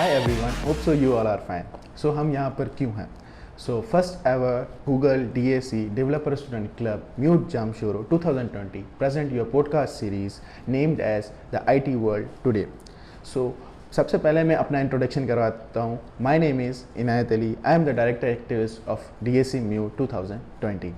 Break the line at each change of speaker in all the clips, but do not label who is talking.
Hi everyone, hope so you all are fine. So हम यहाँ पर क्यों हैं? So first ever Google DAC Developer Student Club Mute Jamshoro 2020 present your podcast series named as the IT World Today. So सबसे पहले मैं अपना introduction करवाता हूँ. My name is Inayat Ali. I am the director activist of DAC Mute 2020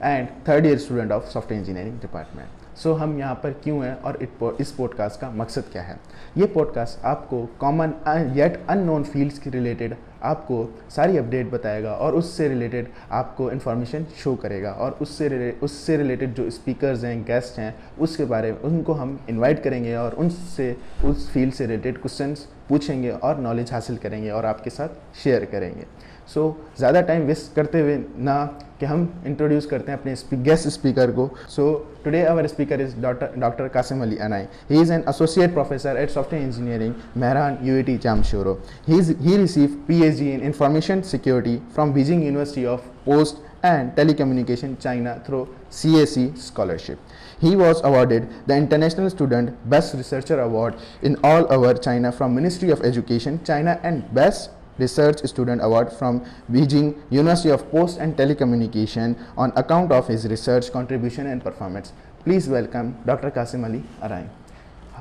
and third year student of Software Engineering Department. सो हम यहाँ पर क्यों हैं और इस पॉडकास्ट का मकसद क्या है. ये पॉडकास्ट आपको कॉमन येट अननोन फील्ड्स के रिलेटेड आपको सारी अपडेट बताएगा और उससे रिलेटेड आपको इन्फॉर्मेशन शो करेगा और उससे रिलेटेड जो स्पीकर्स हैं, गेस्ट हैं, उसके बारे में उनको हम इनवाइट करेंगे और उनसे उस फील्ड से रिलेटेड क्वेश्चंस पूछेंगे और नॉलेज हासिल करेंगे और आपके साथ शेयर करेंगे. सो ज़्यादा टाइम वेस्ट करते हुए ना कि हम इंट्रोड्यूस करते हैं अपने गेस्ट स्पीकर को. So today our speaker is doctor Qasim Ali Anai. He is an associate professor at software engineering Mehran UET Jamshoro. He receive PhD in information security from Beijing university of post and telecommunication China through CAC scholarship. He was awarded the International Student Best Researcher Award in all over China from Ministry of Education China and Best Research Student Award from Beijing University of Post and Telecommunication on account of his research contribution and performance. Please welcome Dr. Qasim Ali Arai.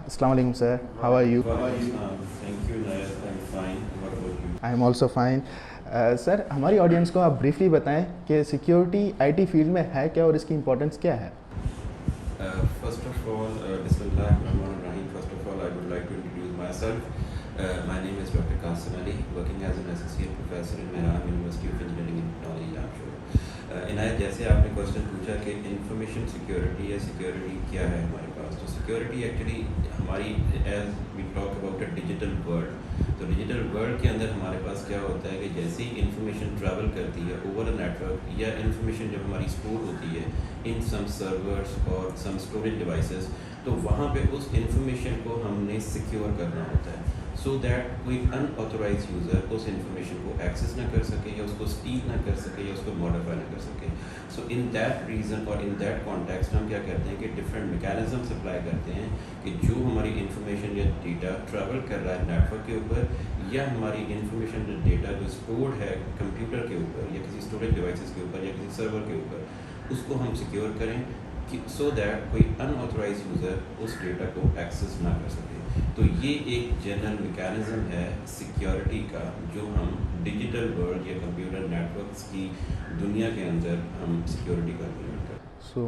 Assalamu alaikum sir. How are you?
Thank you, Nayat. I'm fine. What about you?
I am also fine. Sir हमारी audience को आप briefly बताएं कि security IT field में है क्या और इसकी इंपॉर्टेंस क्या है.
First of all, Bismillahirrahmanirrahim. First of all, I would like to introduce myself. My name is Dr. Qasim Ali, working as an associate professor in Mehran University of Engineering and Technology, Jamshoro. इनायत, जैसे आपने question पूछा कि information security या security क्या है हमारे पास, तो सिक्योरिटी एक्चुअली हमारी as we talk about a digital world, तो डिजिटल वर्ल्ड के अंदर हमारे पास क्या होता है कि जैसे ही इंफॉर्मेशन ट्रैवल करती है ओवर अ नेटवर्क या इंफॉर्मेशन जब हमारी स्टोर होती है इन सम सर्वर्स और सम स्टोरेज डिवाइसेस, तो वहाँ पे उस इंफॉर्मेशन को हमने सिक्योर करना होता है सो दैट कोई अनऑथोराइज यूज़र उस इंफॉर्मेशन को एक्सेस ना कर सके या उसको स्टील ना कर सके या उसको मॉडिफाई ना कर सके. सो इन दैट रीज़न और इन दैट कॉन्टेक्स्ट हम क्या करते हैं कि डिफरेंट मैकेनिज्म अप्लाई करते हैं कि जो हमारी इंफॉर्मेशन या डेटा ट्रैवल कर रहा है नेटवर्क के ऊपर या हमारी इंफॉर्मेशन जो डेटा जो स्टोर्ड है कंप्यूटर के ऊपर या किसी स्टोरेज डिवाइसेस के ऊपर या किसी सर्वर के ऊपर उसको हम सिक्योर करें कि सो दैट कोई अनऑथोराइज यूज़र उस डेटा को एक्सेस ना कर सके. तो ये एक जनरल मैकेनिज्म है सिक्योरिटी का जो हम डिजिटल वर्ल्ड या कंप्यूटर नेटवर्क्स की दुनिया के अंदर हम सिक्योरिटी का इम्प्लीमेंट करते हैं.
सो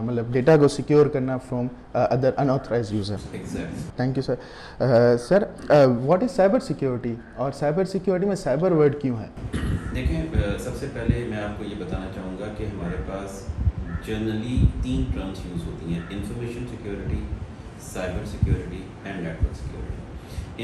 मतलब डेटा को सिक्योर करना from other unauthorised user.
Exactly.
Thank you sir. Sir what is cyber security और साइबर सिक्योरिटी में साइबर वर्ड क्यों है?
देखें, सबसे पहले मैं आपको ये बताना चाहूँगा कि हमारे पास जनरली 3 टर्म्स यूज़ होती हैं: information security, cyber security and network security.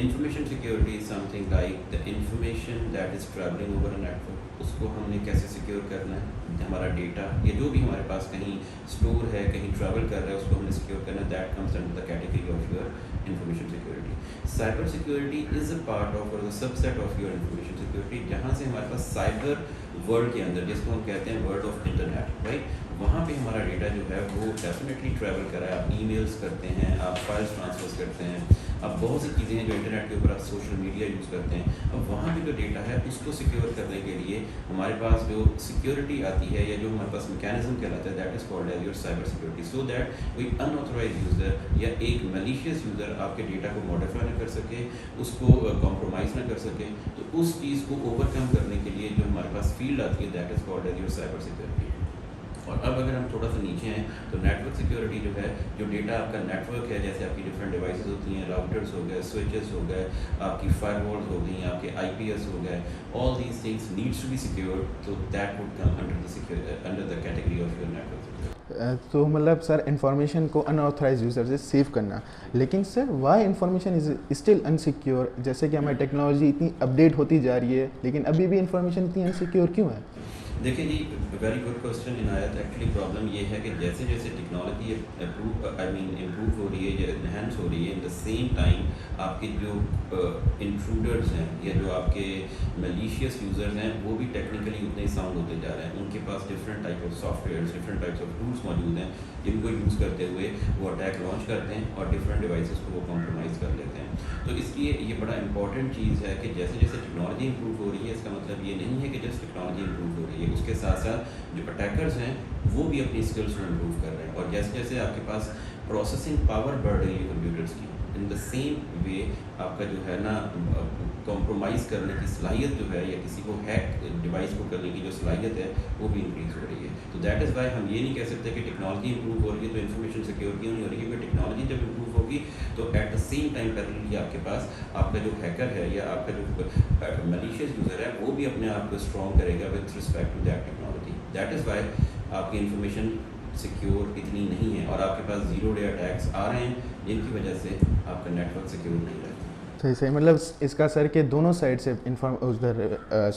Information security is something like the information that is traveling over a network. उसको हमने कैसे सिक्योर करना है, हमारा डेटा या जो भी हमारे पास कहीं स्टोर है, कहीं ट्रैवल कर रहा है, उसको हमने सिक्योर करना है. That comes under the category of your information security. Cyber security is a part of और subset of your information security, जहाँ से हमारे पास साइबर वर्ल्ड के अंदर जिसको हम कहते हैं वर्ल्ड ऑफ इंटरनेट, राइट, वहाँ पे हमारा डेटा जो है वो डेफिनेटली ट्रैवल कर रहा है. आप ईमेल्स करते हैं, आप फाइल्स ट्रांसफर करते हैं, अब बहुत सी चीज़ें हैं जो इंटरनेट के ऊपर आप सोशल मीडिया यूज़ करते हैं. अब वहाँ पे जो डेटा है उसको सिक्योर करने के लिए हमारे पास जो सिक्योरिटी आती है या जो हमारे पास मैकेनिज्म कहलाता है that is called as your cyber security, so that कोई अनऑथोराइज यूज़र या एक मैलिशियस यूज़र आपके डेटा को मॉडिफाई ना कर सके, उसको कॉम्प्रोमाइज़ ना कर सके. तो उस चीज़ को ओवरकम करने के लिए जो हमारे पास फील्ड आती है that is called as your cyber security. और अब अगर हम थोड़ा सा नीचे हैं तो नेटवर्क सिक्योरिटी जो है, जो डेटा आपका नेटवर्क है, जैसे आपकी डिफरेंट डिवाइसेस होती हैं, राउटर्स हो गए, स्विचेस हो गए, आपकी फायरवॉल्स हो गई, आपके आईपीएस हो गए, all these things needs to be secured, तो that would come under the category of your network security.
तो मतलब सर इंफॉर्मेशन को अनऑथराइज यूज़र से सेव करना, लेकिन sir why information is still unsecure? जैसे कि हमारी टेक्नोलॉजी इतनी अपडेट होती जा रही है लेकिन अभी भी इंफॉर्मेशन इतनी अनसिक्योर क्यों है?
देखिए जी, वेरी गुड क्वेश्चन इनायत। एक्चुअली प्रॉब्लम ये है कि जैसे जैसे टेक्नोलॉजी इम्प्रूव हो रही है या इन्हेंस हो रही है, इन द सेम टाइम आपके जो इंट्रूडर्स हैं या जो आपके मलिशियस यूज़र्स हैं वो भी टेक्निकली उतने ही साउंड होते जा रहे हैं। उनके पास different type of software, different types of tools मौजूद हैं जिनको यूज़ करते हुए वो अटैक लॉन्च करते हैं और डिफरेंट डिवाइसेस को वो कॉम्प्रोमाइज़ कर लेते हैं। तो इसलिए ये बड़ा इंपॉर्टेंट चीज़ है कि जैसे जैसे टेक्नोलॉजी इंप्रूव हो रही है, इसका मतलब ये नहीं है कि जस्ट टेक्नोलॉजी इंप्रूव हो रही है, उसके साथ साथ जो अटैकर्स हैं वो भी अपनी स्किल्स को इम्प्रूव कर रहे हैं। और जैसे जैसे आपके पास प्रोसेसिंग पावर बढ़ रही है कंप्यूटर्स की, इन द सेम वे आपका जो है ना कॉम्प्रोमाइज़ करने की सलाहियत जो है या किसी को हैक डिवाइस को करने की जो सलाहियत है वो भी इंक्रीज़ हो रही है। तो दैट इज़ वाई हम ये नहीं कह सकते कि टेक्नोलॉजी इंप्रूव हो रही है तो इन्फॉर्मेशन सिक्योरिटी नहीं हो रही है, क्योंकि टेक्नोलॉजी जब इंप्रूव होगी तो at the same time parallelly आपके पास आपका जो हैकर है या आपका जो मलिशियस यूज़र है वो भी अपने आप को स्ट्रॉन्ग करेगा with respect to that technology. That is why आपकी इन्फॉर्मेशन सिक्योर इतनी नहीं है और आपके पास ज़ीरो डे अटैक्स आ रहे हैं जिनकी वजह से आपका नेटवर्क सिक्योर नहीं रहता।
सही सही, मतलब इसका सर के दोनों साइड से उधर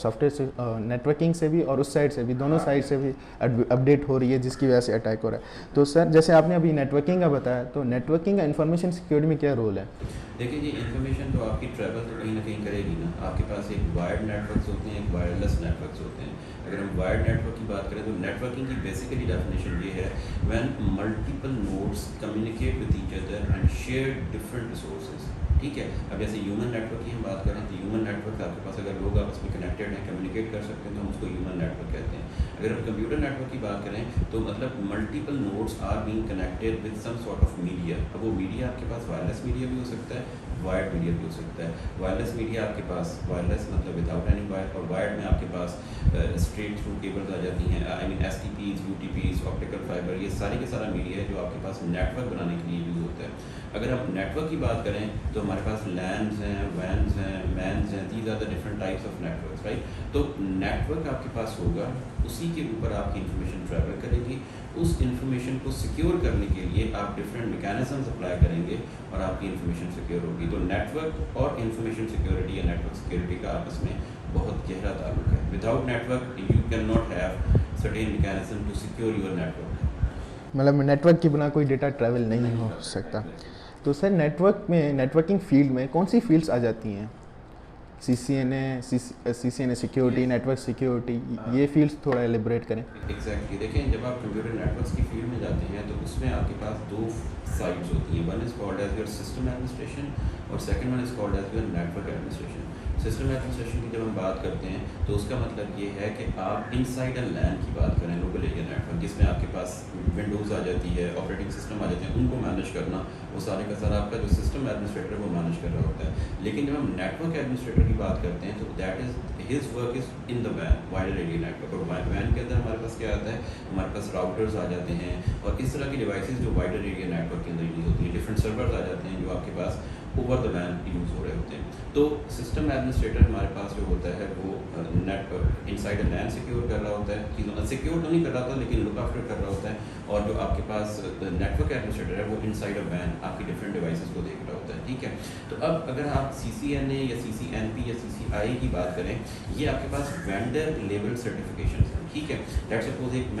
सॉफ्टवेयर से नेटवर्किंग से भी और उस साइड से भी, दोनों साइड से भी अपडेट हो रही है जिसकी वजह से अटैक हो रहा है। तो सर जैसे आपने अभी नेटवर्किंग का बताया, तो नेटवर्किंग का इन्फॉर्मेशन सिक्योरिटी में क्या रोल है?
देखिए जी, इन्फॉर्मेशन तो आपकी ट्रैवल तो कहीं ना कहीं करेगी ना। आपके पास एक वायर्ड नेटवर्क्स होते हैं, एक वायरलेस नेटवर्क्स होते हैं। अगर हम वायर्ड नेटवर्क की बात करें तो नेटवर्किंग की बेसिकली डेफिनेशन ये है when multiple nodes communicate with each other and share different resources. ठीक है, अब जैसे ह्यूमन नेटवर्क की हम बात करें तो ह्यूमन नेटवर्क आपके पास अगर लोग आपस में कनेक्टेड हैं, कम्युनिकेट कर सकते हैं तो हम उसको ह्यूमन नेटवर्क कहते हैं। अगर हम कंप्यूटर नेटवर्क की बात करें तो मतलब multiple nodes are being connected with some sort of media. अब वो मीडिया आपके पास वायरलेस मीडिया भी हो सकता है, वायर्ड मीडिया भी हो सकता है। वायरलेस मीडिया आपके पास वायरलेस मतलब विदाउट एनी वायर, और वायर्ड में आपके पास स्ट्रेट थ्रू केबल्स आ जाती हैं, I mean STPs, UTPs, optical fibre, ये सारे के सारा मीडिया है जो आपके पास नेटवर्क बनाने के लिए यूज़ होता है। अगर हम नेटवर्क की बात करें तो हमारे पास लैन्स हैं, वैन्स हैं, मैन्स हैं, these are the different types of networks, right. तो नेटवर्क आपके पास होगा, उसी के ऊपर आपकी इन्फॉर्मेशन ट्रैवल करेगी। उस इन्फॉर्मेशन को सिक्योर करने के लिए आप डिफरेंट मैकेनिज्म्स अप्लाई करेंगे और आपकी इन्फॉर्मेशन सिक्योर होगी। तो नेटवर्क और इन्फॉर्मेशन सिक्योरिटी या नेटवर्क सिक्योरिटी का आपस में बहुत गहरा ताल्लुक है। Without network you can not have certain mechanism to secure your network.
मतलब नेटवर्क के बिना कोई डेटा ट्रैवल नहीं हो सकता। तो सर नेटवर्क में, नेटवर्किंग फील्ड में कौन सी फील्ड्स आ जाती हैं? CCNA सिक्योरिटी, नेटवर्क सिक्योरिटी, ये फील्ड्स थोड़ा एलिब्रेट करें।
एग्जैक्टली, देखें जब आप कंप्यूटर नेटवर्क्स की फील्ड में जाते हैं तो उसमें आपके पास दो साइड्स होती हैं। One is called as your system administration और second one is called as your network administration. System administration की जब हम बात करते हैं तो उसका मतलब ये है कि आप इनसाइड अ लैन की बात करें, लोकल एरिया नेटवर्क, जिसमें आपके पास विंडोज़ आ जाती है, ऑपरेटिंग सिस्टम आ जाते हैं, उनको मैनेज करना, वो सारे का सारा आपका जो सिस्टम एडमिनिस्ट्रेटर है वो मैनेज कर रहा होता है। लेकिन जब हम नेटवर्क एडमिनिस्ट्रेटर की बात करते हैं तो that is his work is in the वैन, वाइडर एरिया नेटवर्क। और वैन के अंदर हमारे पास क्या आता है, हमारे पास राउटर्स आ जाते हैं और इस तरह की डिवाइसेस जो वाइडर एरिया नेटवर्क के अंदर यूज़ होती हैं, डिफरेंट सर्वर्स आ जाते हैं जो आपके पास ओवर द वैन यूज़ हो रहे होते हैं। तो सिस्टम एडमिनिस्ट्रेटर हमारे पास जो होता है वो network inside a LAN secure कर रहा होता है, चीज़ों सिक्योर तो नहीं कर रहा था लेकिन लुक आफ्टर कर रहा होता है। और जो आपके पास नेटवर्क एडमिनिस्ट्रेटर है वो इनसाइड अ वैन आपकी डिफरेंट डिवाइसेस को देख रहा होता है। ठीक है, तो अब अगर आप CCNA या CCNP या CCI की बात करें, ये आपके पास वेंडर लेवल सर्टिफिकेशन है। ठीक है, लेट्स सपोज एक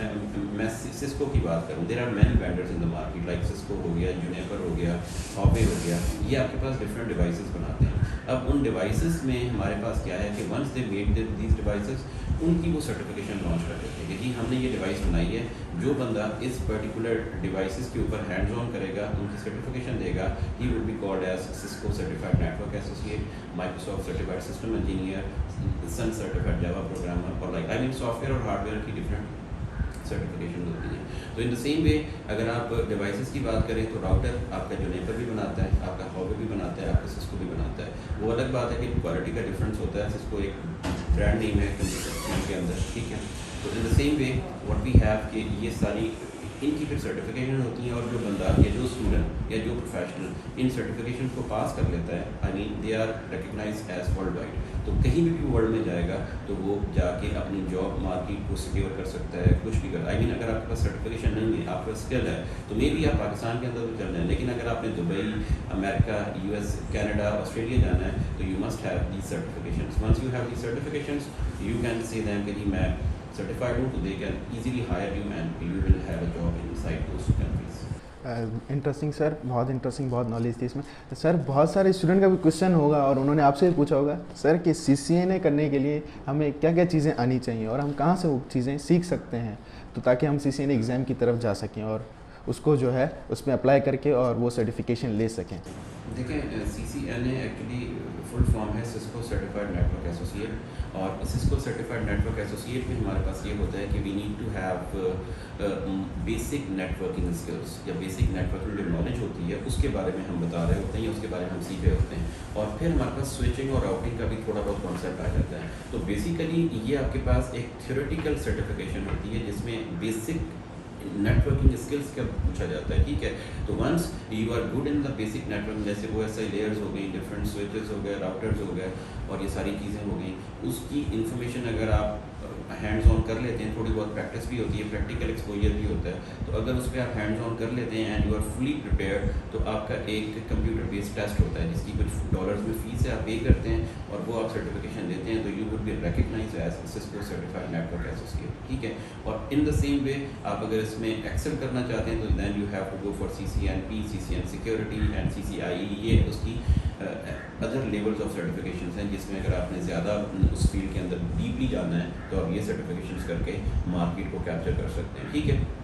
मैं सिस्को की बात करूँ, there are many vendors in the market, like Cisco हो गया, जूनिपर हो गया, हॉवे हो गया, ये आपके पास डिफरेंट डिवाइसेस बनाते हैं। अब उन डिवाइसेस में हमारे पास क्या है कि once they made these devices, उनकी वो सर्टिफिकेशन लॉन्च कर देते हैं कि जी हमने ये डिवाइस बनाई है। जो बंदा इस पर्टिकुलर डिवाइसेस के ऊपर हैंड्स ऑन करेगा, उनकी सर्टिफिकेशन देगा, he will be called as Cisco certified network associate, Microsoft certified system engineer, Sun certified Java programmer, और लाइक आई मीन सॉफ्टवेयर और हार्डवेयर की डिफरेंट सर्टिफिकेशन होती है। तो इन द सेम वे अगर आप डिवाइसेस की बात करें तो राउटर आपका जूनिपर भी बनाता है, आपका हॉवे भी बनाता है, आपका सिस्को भी बनाता है। वो अलग बात है कि क्वालिटी का डिफरेंस होता है। सिस्को एक ब्रांड नेम है कंप्यूटर के अंदर, ठीक है। तो in the same way what we have कि ये सारी इनकी फिर सर्टिफिकेशन होती हैं और जो बंदा या जो स्टूडेंट या जो प्रोफेशनल इन सर्टिफिकेशन को पास कर लेता है, I mean they are recognise as world wide. तो कहीं भी वर्ल्ड में जाएगा तो वो जाके अपनी जॉब मार्केट को सिक्योर कर सकता है, कुछ भी कर। आई मीन अगर आपके पास सर्टिफिकेशन नहीं है, आपका स्किल है, तो मे भी आप पाकिस्तान के अंदर तो चल रहे हैं, लेकिन अगर आपने Dubai, America, US, Canada, Australia जाना है तो you must have the certifications. Once you have the certifications you can say them कि मैं certified हो, तो they can easily hire you and you will have a job inside those countries.
Interesting sir, बहुत interesting, बहुत knowledge थी इसमें। Sir बहुत सारे स्टूडेंट का भी क्वेश्चन होगा और उन्होंने आपसे भी पूछा होगा सर कि CCNA करने के लिए हमें क्या क्या चीज़ें आनी चाहिए और हम कहाँ से वो चीज़ें सीख सकते हैं, तो ताकि हम CCNA एग्ज़ाम की तरफ जा सकें और उसको जो है उसमें अप्लाई करके और वो सर्टिफिकेशन ले सकें।
देखें, CCNA एक्चुअली फुल फॉर्म है सिस्को सर्टिफाइड नेटवर्क एसोसिएट, और सिस्को सर्टिफाइड नेटवर्क एसोसिएट में हमारे पास ये होता है कि we need to have basic networking skills या बेसिक नेटवर्किंग जो नॉलेज होती है उसके बारे में हम बता रहे होते हैं या उसके बारे में हम सीख रहे होते हैं, और फिर हमारे पास स्विचिंग और राउटिंग का भी थोड़ा बहुत कॉन्सेप्ट आ जाता है। तो बेसिकली ये आपके पास एक थ्योरेटिकल सर्टिफिकेशन होती है जिसमें बेसिक नेटवर्किंग स्किल्स का पूछा जाता है, ठीक है। तो once you are good in the basic network, जैसे OSI लेयर्स हो गई, डिफरेंट स्विचेस हो गए, राउटर्स हो गए और ये सारी चीज़ें हो गई, उसकी इन्फॉर्मेशन अगर आप हैंड्स ऑन कर लेते हैं, थोड़ी बहुत प्रैक्टिस भी होती है, प्रैक्टिकल एक्सपोजर भी होता है, तो अगर उस पर आप हैंड्स ऑन कर लेते हैं and you are fully prepared, तो आपका एक कंप्यूटर बेस्ड टेस्ट होता है जिसकी कुछ डॉलर्स में फीस है, आप पे करते हैं और वो आप सर्टिफिकेशन देते हैं, तो you would be recognised as Cisco certified network associate, ठीक है। और इन द सेम वे आप अगर इसमें एक्सेल करना चाहते हैं तो then you have to go for CCNP, CCN security and CCIE, ये उसकी अदर लेवल्स ऑफ सर्टिफिकेशंस हैं जिसमें अगर आपने ज़्यादा उस फील्ड के अंदर डीपली जाना है तो आप ये सर्टिफिकेशंस करके मार्केट को कैप्चर कर सकते हैं, ठीक है।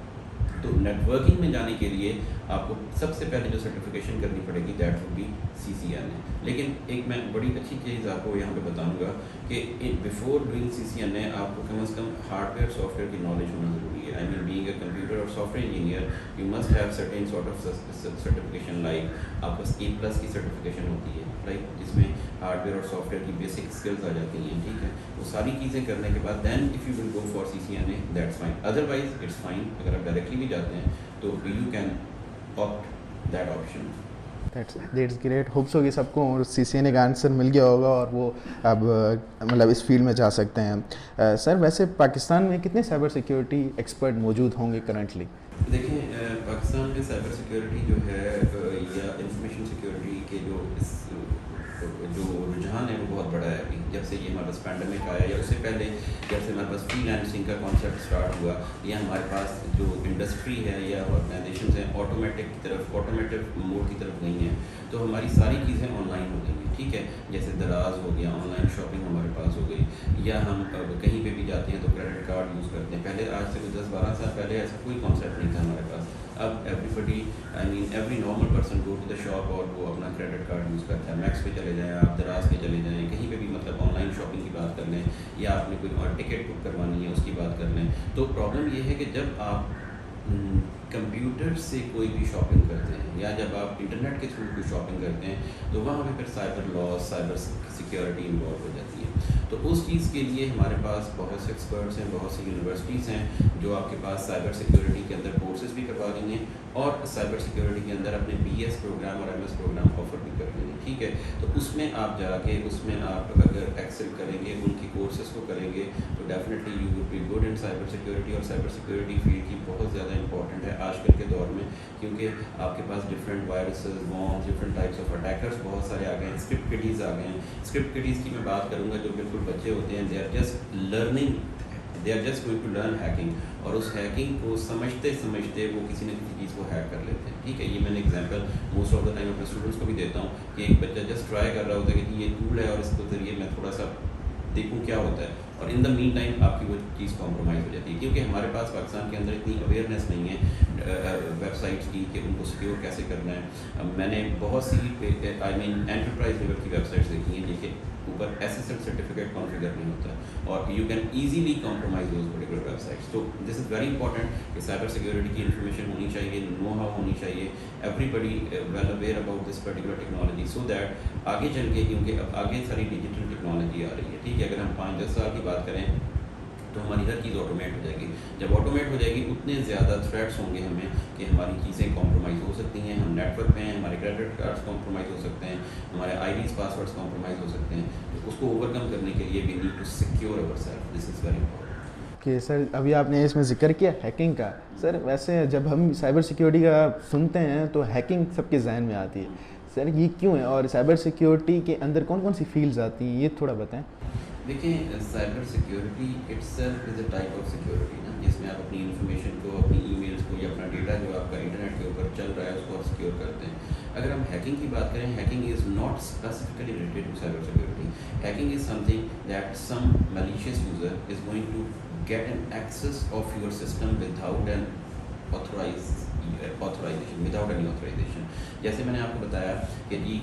तो नेटवर्किंग में जाने के लिए आपको सबसे पहले जो सर्टिफिकेशन करनी पड़ेगी दैट वुड बी CCNA। लेकिन एक मैं बड़ी अच्छी चीज़ आपको यहाँ पे बताऊँगा कि बिफोर डूइंग CCNA आपको कम से कम हार्डवेयर सॉफ्टवेयर की नॉलेज होना ज़रूरी है। I mean being a computer और software engineer you must have certain sort of certification, like आपको A+ की सर्टिफिकेशन होती है, राइट, जिसमें हार्डवेयर और सॉफ्टवेयर की बेसिक स्किल्स आ जाती हैं, ठीक है। वो सारी चीज़ें करने के बाद then if you will go for CCNA that's fine, otherwise it's fine. अगर आप डायरेक्टली भी जाते हैं तो you can opt that option.
That's great. Hope so कि सबको CCNA का आंसर मिल गया होगा और वो अब मतलब इस फील्ड में जा सकते हैं। सर वैसे पाकिस्तान में कितने साइबर सिक्योरिटी एक्सपर्ट मौजूद होंगे करंटली?
देखिए, पाकिस्तान में साइबर सिक्योरिटी जो है या इंफॉर्मेशन सिक्योरिटी के जो रुझान है वो बहुत बड़ा है। अभी जब से ये हमारे पास पैंडमिक आया या उससे पहले जब से हमारे पास फ्रीलांसिंग का कॉन्सेप्ट स्टार्ट हुआ, या हमारे पास जो इंडस्ट्री है या ऑर्गेनाइजेशन हैं ऑटोमेटिव मोड की तरफ गई हैं, तो हमारी सारी चीज़ें ऑनलाइन हो गई हैं, ठीक है। जैसे दराज हो गया, ऑनलाइन शॉपिंग हमारे पास हो गई, या हम कहीं पे भी जाते हैं तो क्रेडिट कार्ड यूज़ करते हैं। पहले आज से 10-12 साल पहले ऐसा कोई कॉन्सेप्ट नहीं था हमारे पास। अब everybody, I mean every normal person go to the shop और वो अपना क्रेडिट कार्ड यूज़ करता है। मैक्स पे चले जाएँ, आप दराज पे चले जाएँ, कहीं पे भी मतलब ऑनलाइन शॉपिंग की बात कर लें, या आपने कोई और टिकट बुक करवानी है उसकी बात कर लें। तो प्रॉब्लम ये है कि जब आप कंप्यूटर से कोई भी शॉपिंग करते हैं या जब आप इंटरनेट के थ्रू कोई शॉपिंग करते हैं तो वहाँ पे फिर cyber law, cyber security involve हो जाती है। तो उस चीज़ के लिए हमारे पास बहुत से एक्सपर्ट्स हैं, बहुत सी यूनिवर्सिटीज़ हैं जो आपके पास साइबर सिक्योरिटी के अंदर कोर्सेज भी करवा रही हैं और साइबर सिक्योरिटी के अंदर अपने BS प्रोग्राम और MS प्रोग्राम ऑफर भी कर रही हैं, ठीक है। तो उसमें आप जाके उसमें आप अगर एक्सेल करेंगे, उनकी कोर्सेज को करेंगे, तो definitely you would be good in cyber security. और साइबर सिक्योरिटी फील्ड की बहुत ज़्यादा इंपॉर्टेंट है आजकल के दौर में, क्योंकि आपके पास different viruses, worms, different types of attackers बहुत सारे आ गए हैं। स्क्रिप्ट किडीज़ आ गए हैं। स्क्रिप्ट किडीज़ की मैं बात करूँगा जो बिल्कुल बच्चे होते हैं, they are just learning, they are just going to learn hacking, और उस हैकिंग को समझते समझते वो किसी न किसी चीज़ को हैक कर लेते हैं, ठीक है। ये मैंने example most of the time अपने स्टूडेंट्स को भी देता हूँ कि एक बच्चा जस्ट ट्राई कर रहा होता है कि ये टूल है और इसके ज़रिए मैं थोड़ा सा देखूँ क्या होता है, और इन द मीन टाइम आपकी वो चीज़ कॉम्प्रोमाइज़ हो जाती है, क्योंकि हमारे पास पाकिस्तान के अंदर इतनी अवेयरनेस नहीं है वेबसाइट्स की कि उनको सिक्योर कैसे करना है। मैंने बहुत सी आई मीन एंटरप्राइज लेवल की वेबसाइट्स देखी हैं जिनके ऊपर SSL सर्टिफिकेट कॉन्फ़िगर नहीं होता और you can easily compromise those particular websites. तो दिस इज़ वेरी इंपॉर्टेंट कि साइबर सिक्योरिटी की इन्फॉर्मेशन होनी चाहिए, नो हाउ होनी चाहिए, everybody well aware about this particular technology, so that आगे चल के, क्योंकि अब आगे सारी डिजिटल टेक्नोलॉजी आ रही है, ठीक है। अगर हम 5-10 साल की बात करें तो हमारी हर चीज़ ऑटोमेट हो जाएगी। जब ऑटोमेट हो जाएगी उतने ज़्यादा थ्रेट्स होंगे हमें कि हमारी चीज़ें कॉम्प्रोमाइज़ हो सकती हैं, हम नेटवर्क पे हैं, हमारे क्रेडिट कार्ड्स कॉम्प्रोमाइज़ हो सकते हैं, हमारे IDs पासवर्ड्स कॉम्प्रोमाइज़ हो सकते हैं। तो उसको ओवरकम करने के लिए we need to secure ourselves, this is very important.
कि सर अभी आपने इसमें जिक्र किया हैकिंग का। सर वैसे जब हम साइबर सिक्योरिटी का सुनते हैं तो हैकिंग सबके जहन में आती है, सर ये क्यों है और साइबर सिक्योरिटी के अंदर कौन कौन सी फील्ड्स आती हैं, ये थोड़ा बताएं।
देखिए cyber security itself is a type of security ना, जिसमें आप अपनी इन्फॉर्मेशन को, अपनी ईमेल्स को या अपना डेटा जो आपका इंटरनेट के ऊपर चल रहा है उसको आप सिक्योर करते हैं। अगर हम हैकिंग की बात करें, hacking is not specifically related to cyber security. Hacking is something that some malicious user is going to get an access of your system without an authorization, without any authorization। जैसे मैंने आपको बताया कि जी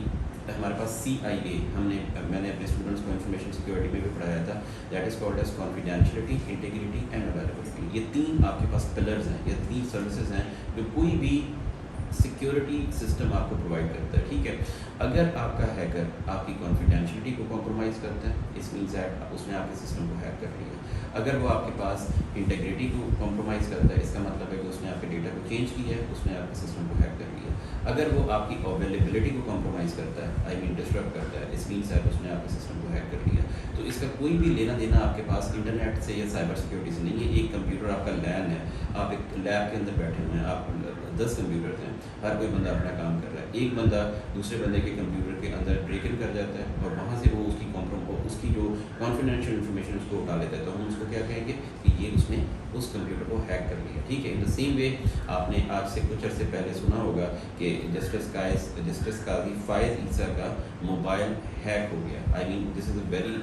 हमारे पास CIA, मैंने अपने students को information security में भी पढ़ाया था, that is called as confidentiality, integrity and availability. ये तीन आपके पास पिलर्स हैं, ये तीन सर्विसेज हैं जो कोई भी सिक्योरिटी सिस्टम आपको प्रोवाइड करता है, ठीक है। अगर आपका हैकर आपकी कॉन्फिडेंशियलिटी को कॉम्प्रोमाइज़ करता है, इस मीन्स दैट उसने आपके सिस्टम को हैक कर लिया। अगर वो आपके पास इंटीग्रिटी को कॉम्प्रोमाइज़ करता है, इसका मतलब है कि उसने आपके डेटा को चेंज किया है, उसने आपके सिस्टम को हैक कर लिया। अगर वो आपकी अवेलेबिलिटी को कॉम्प्रोमाइज़ करता है, आई मीन डिस्टर्ब करता है, इस मीन्स दैट उसने आपके सिस्टम को हैक कर लिया। तो इसका कोई भी लेना देना आपके पास इंटरनेट से या साइबर सिक्योरिटी से नहीं है। एक कंप्यूटर आपका लैन है, आप एक लैब के अंदर बैठे हुए हैं, आप 10 कंप्यूटर्स हैं, हर कोई बंदा अपना काम कर रहा है। एक बंदा दूसरे बंदे के कंप्यूटर के अंदर ब्रेक इन कर जाता है और वहाँ से वो उसकी जो कॉन्फिडेंशियल इन्फॉर्मेशन उसको उठा लेता है, तो हम उसको क्या कहेंगे कि ये उसने उस कंप्यूटर को हैक कर लिया, ठीक है। इन द सेम वे आपने आज से कुछ अर्से पहले सुना होगा कि जस्टिस काजी फायज़ ईसा का मोबाइल हैक हो गया। I mean this is a very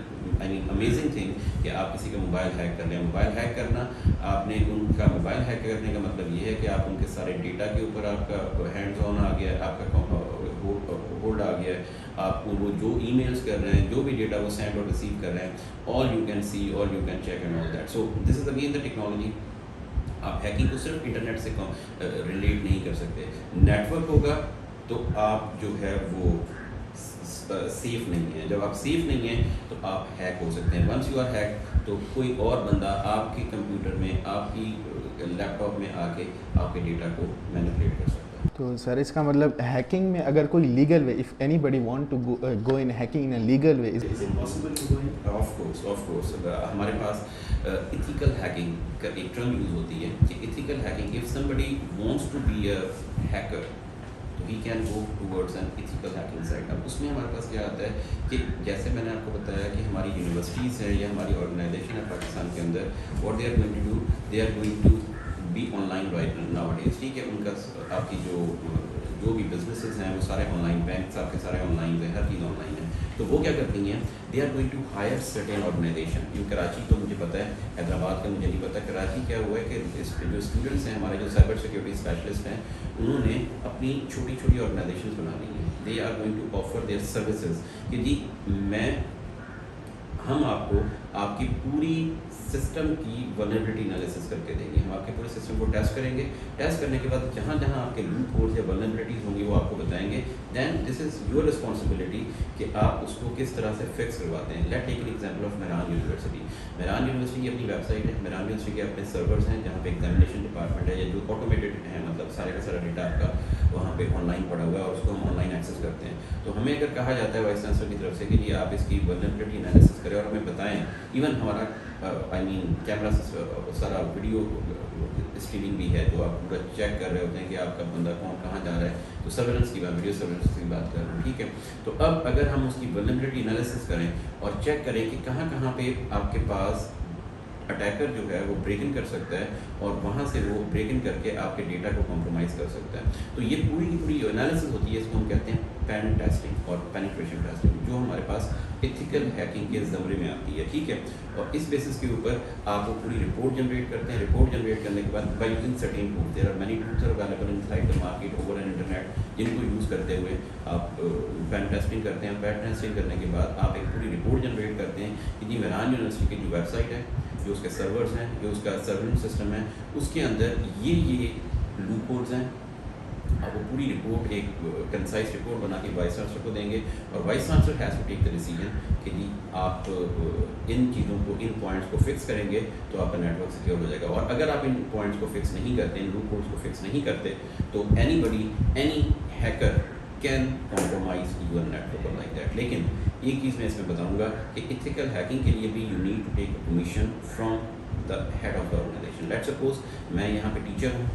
amazing thing कि आप किसी का मोबाइल हैक कर लें। मोबाइल हैक करना, आपने उनका मोबाइल हैक करने का मतलब ये है कि आप उनके सारे डेटा के ऊपर आपका हैंड्स ऑन आ गया है, आपका होल्ड आ गया है। आप वो जो ईमेल्स कर रहे हैं, जो भी डेटा वो सेंड और रिसीव कर रहे हैं, all you can see, all you can check and all that. So this is again the technology. आप हैकिंग को सिर्फ इंटरनेट से रिलेट नहीं कर सकते। नेटवर्क होगा तो आप जो है वो सेफ नहीं है। जब आप सेफ नहीं है तो आप हैक हो सकते हैं। वंस यू आर हैक, तो कोई और बंदा आपके कंप्यूटर में, आपकी लैपटॉप में आके आपके डेटा को मैनिपुलेट कर सकता है।
तो सर इसका मतलब हैकिंग में अगर कोई legal way, if anybody want to go in hacking in a legal way, is it possible to go in?
Of course हमारे पास इथिकल हैकिंग का एक टर्म यूज होती है कि ethical hacking, if somebody wants to be a hacker तो he can go towards an ethical hacking site. अब उसमें हमारे पास क्या आता है कि जैसे मैंने आपको बताया कि हमारी यूनिवर्सिटीज़ है या हमारी ऑर्गेनाइजेशन है पाकिस्तान के अंदर, what they are going to do, they are going to be online right nowadays, ठीक है। उनका आपकी जो भी बिजनेसेस हैं वो सारे ऑनलाइन, बैंक आपके सारे ऑनलाइन है, हर चीज़ ऑनलाइन है। तो वो क्या करती हैं, they are going to hire certain organisation. In Karachi तो मुझे पता है, हैदराबाद का मुझे नहीं पता। कराची क्या हुआ है कि जो स्टूडेंट्स हैं हमारे, जो साइबर सिक्योरिटी स्पेशलिस्ट हैं, उन्होंने अपनी छोटी छोटी ऑर्गेनाइजेशन बना ली हैं। They are going to offer their services कि जी हम आपको आपकी पूरी सिस्टम की वल्नरेबिलिटी एनालिसिस करके देंगे। हम आपके पूरे सिस्टम को टेस्ट करेंगे। टेस्ट करने के बाद जहाँ जहाँ आपके लूप होल्स या वल्नरेबिलिटीज़ होंगी वो आपको बताएंगे। Then this is your responsibility कि आप उसको किस तरह से फिक्स करवाते हैं। Let take an example of Mehran university. Mehran university की अपनी वेबसाइट है, मेहरान यूनिवर्सिटी के अपने सर्वर्स हैं जहाँ पे एग्जामिनेशन डिपार्टमेंट है या जो ऑटोमेटेड है, मतलब सारे का सारा डेटा आपका वहाँ पे ऑनलाइन पड़ा हुआ है और उसको हम ऑनलाइन एक्सेस करते हैं। तो हमें अगर कहा जाता है वाइस चांसलर की तरफ से कि जी आप इसकी वल्नरेबिलिटी एनालिसिस करें और हमें बताएं, इवन हमारा कैमरा सारा वीडियो स्ट्रीमिंग भी है, तो आप पूरा चेक कर रहे होते हैं कि आपका बंदा कौन कहाँ जा रहा है। तो सर्वेलेंस की बात, वीडियो सर्वेलेंस की बात कर रहे हैं, ठीक है। तो अब अगर हम उसकी वल्नरेबिलिटी एनालिसिस करें और चेक करें कि कहाँ कहाँ पे आपके पास अटैकर जो है वो ब्रेक इन कर सकता है और वहाँ से वो ब्रेक इन करके आपके डेटा को कॉम्प्रोमाइज़ कर सकता है, तो ये पूरी की पूरी एनालिसिस होती है। इसको हम कहते हैं पेन टेस्टिंग और पेनिट्रेशन टेस्टिंग, जो हमारे पास इथिकल हैकिंग के ज़मरे में आती है, ठीक है। और इस बेसिस के ऊपर आप वो पूरी रिपोर्ट जनरेट करते हैं। रिपोर्ट जनरेट करने के बाद by using certain tools, there are many tools are available inside the market over an internet, जिनको यूज़ करते हुए आप पेन टेस्टिंग करते हैं। पेन टेस्टिंग करने के बाद आप एक पूरी रिपोर्ट जनरेट करते हैं कि जी मेहरान यूनिवर्सिटी की जो वेबसाइट है, जो उसके सर्वर्स हैं, जो उसका सर्वेलेंस सिस्टम है, उसके अंदर ये लूप होल्स हैं। आप वो पूरी रिपोर्ट एक कंसाइज रिपोर्ट बना के वाइस चांसलर को देंगे और vice chancellor has to take the decision कि जी आप इन चीज़ों को, इन पॉइंट्स को फिक्स करेंगे तो आपका नेटवर्क सिक्योर हो जाएगा। और अगर आप इन पॉइंट्स को फिक्स नहीं करते, इन लूप होल्स को फिक्स नहीं करते, तो any hacker can compromise your network like that. लेकिन एक चीज़ मैं इसमें बताऊंगा कि इथिकल हैकिंग के लिए भी you need to take permission from the head of the organisation. Let's suppose मैं यहाँ पे टीचर हूँ,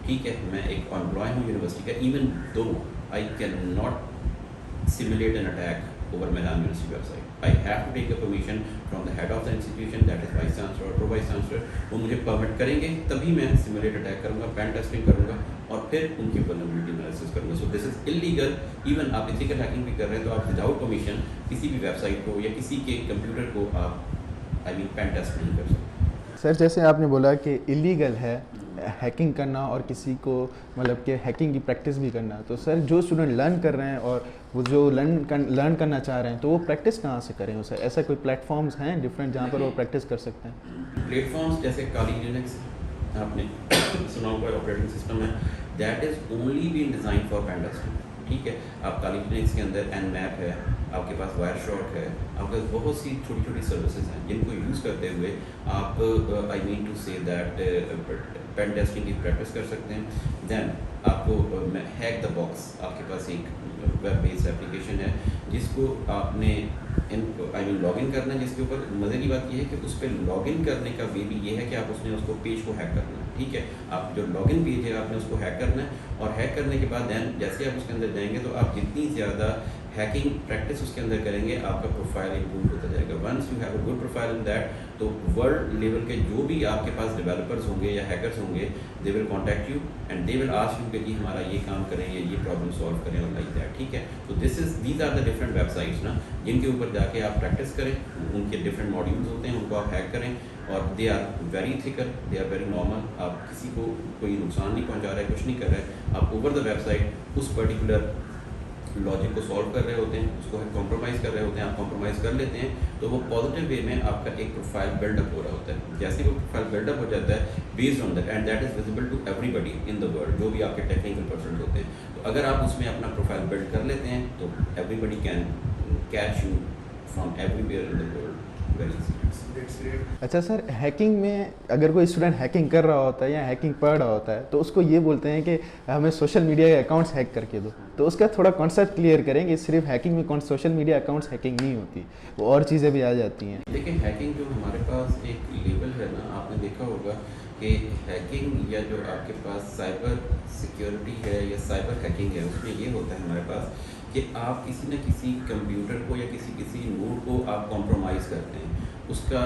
ठीक है, मैं एक एम्प्लॉय हूँ यूनिवर्सिटी का, even though I can not simulate an attack over Milan University website. I have to take a permission from the head of the institution, that is vice chancellor or pro vice chancellor. वो मुझे permit करेंगे तभी मैं simulate attack करूँगा, pen testing करूँगा और फिर उनकी वल्नरेबिलिटी एनालिसिस करूँगा. So this is illegal. Even आप इथिकल हैकिंग भी कर रहे हैं तो आप विदाउट परमिशन किसी भी वेबसाइट को या किसी के कंप्यूटर को आप पेन टेस्ट नहीं कर सकते.
सर जैसे आपने बोला कि इलीगल है हैकिंग करना और किसी को मतलब कि हैकिंग की प्रैक्टिस भी करना, तो सर जो स्टूडेंट लर्न कर रहे हैं और वो जो लर्न करना चाह रहे हैं तो वो प्रैक्टिस कहाँ से करें? सर ऐसा कोई प्लेटफॉर्म्स हैं डिफरेंट जहाँ पर वो प्रैक्टिस कर सकते हैं?
प्लेटफॉर्म्स जैसे काली लिनक्स आपने सुना होगा ऑपरेटिंग सिस्टम है, that is only been designed for pen testing. ठीक है, आप काली लिनक्स के अंदर Nmap है, आपके पास वायरशॉट है, आपके पास बहुत सी छोटी छोटी सर्विसेज हैं जिनको यूज़ करते हुए आप I mean to say that pen testing की प्रैक्टिस कर सकते हैं. देन आपको हैक द बॉक्स, आपके पास एक वेब बेस्ड एप्लीकेशन है जिसको आपने लॉगिन करना है, जिसके ऊपर मज़े की बात यह है कि उस पर लॉगिन करने का वे भी ये है कि आप उसको पेज को हैक करना है. ठीक है, आप जो लॉगिन पेज है आपने उसको हैक करना है और हैक करने के बाद दैन जैसे आप उसके अंदर जाएंगे तो आप जितनी ज़्यादा हैकिंग प्रैक्टिस उसके अंदर करेंगे आपका प्रोफाइल इम्प्रूव होता जाएगा. Once you have a good profile in that, तो वर्ल्ड लेवल के जो भी आपके पास डेवलपर्स होंगे या हैकर्स होंगे, they will contact you and they will ask you कि जी हमारा ये काम करें या ये प्रॉब्लम सॉल्व करें और लाइक दैट. ठीक है, तो these are the different websites ना जिनके ऊपर जाके आप प्रैक्टिस करें. उनके डिफरेंट मॉड्यूल्स होते हैं, उनको आप हैक करें और they are very thicker, they are very normal. आप किसी को कोई नुकसान नहीं पहुंचा रहे, कुछ नहीं कर रहे, आप ओवर द वेबसाइट उस पर्टिकुलर लॉजिक को सॉल्व कर रहे होते हैं, उसको कॉम्प्रोमाइज़ कर रहे होते हैं. आप कॉम्प्रोमाइज़ कर लेते हैं तो वो पॉजिटिव वे में आपका एक प्रोफाइल बिल्डअप हो रहा होता है. जैसे वो प्रोफाइल बिल्डअप हो जाता है based on that and that is visible to everybody in the world, जो भी आपके टेक्निकल पर्सन होते हैं. तो अगर आप उसमें अपना प्रोफाइल बिल्ड कर लेते हैं तो everybody can catch you from everywhere in the world very easily.
अच्छा सर, हैकिंग में अगर कोई स्टूडेंट हैकिंग कर रहा होता है या हैकिंग पढ़ रहा होता है तो उसको ये बोलते हैं कि हमें सोशल मीडिया के अकाउंट्स हैक करके दो, तो उसका थोड़ा कॉन्सेप्ट क्लियर करेंगे. सिर्फ हैकिंग में सोशल मीडिया अकाउंट्स हैकिंग नहीं होती, वो और चीज़ें भी आ जाती हैं.
देखिए, हैकिंग जो हमारे पास एक लेवल है ना, आपने देखा होगा कि हैकिंग या जो आपके पास साइबर सिक्योरिटी है या साइबर हैकिंग है, उसमें ये होता है हमारे पास कि आप किसी न किसी कंप्यूटर को या किसी नोड को आप कॉम्प्रोमाइज़ करते हैं, उसका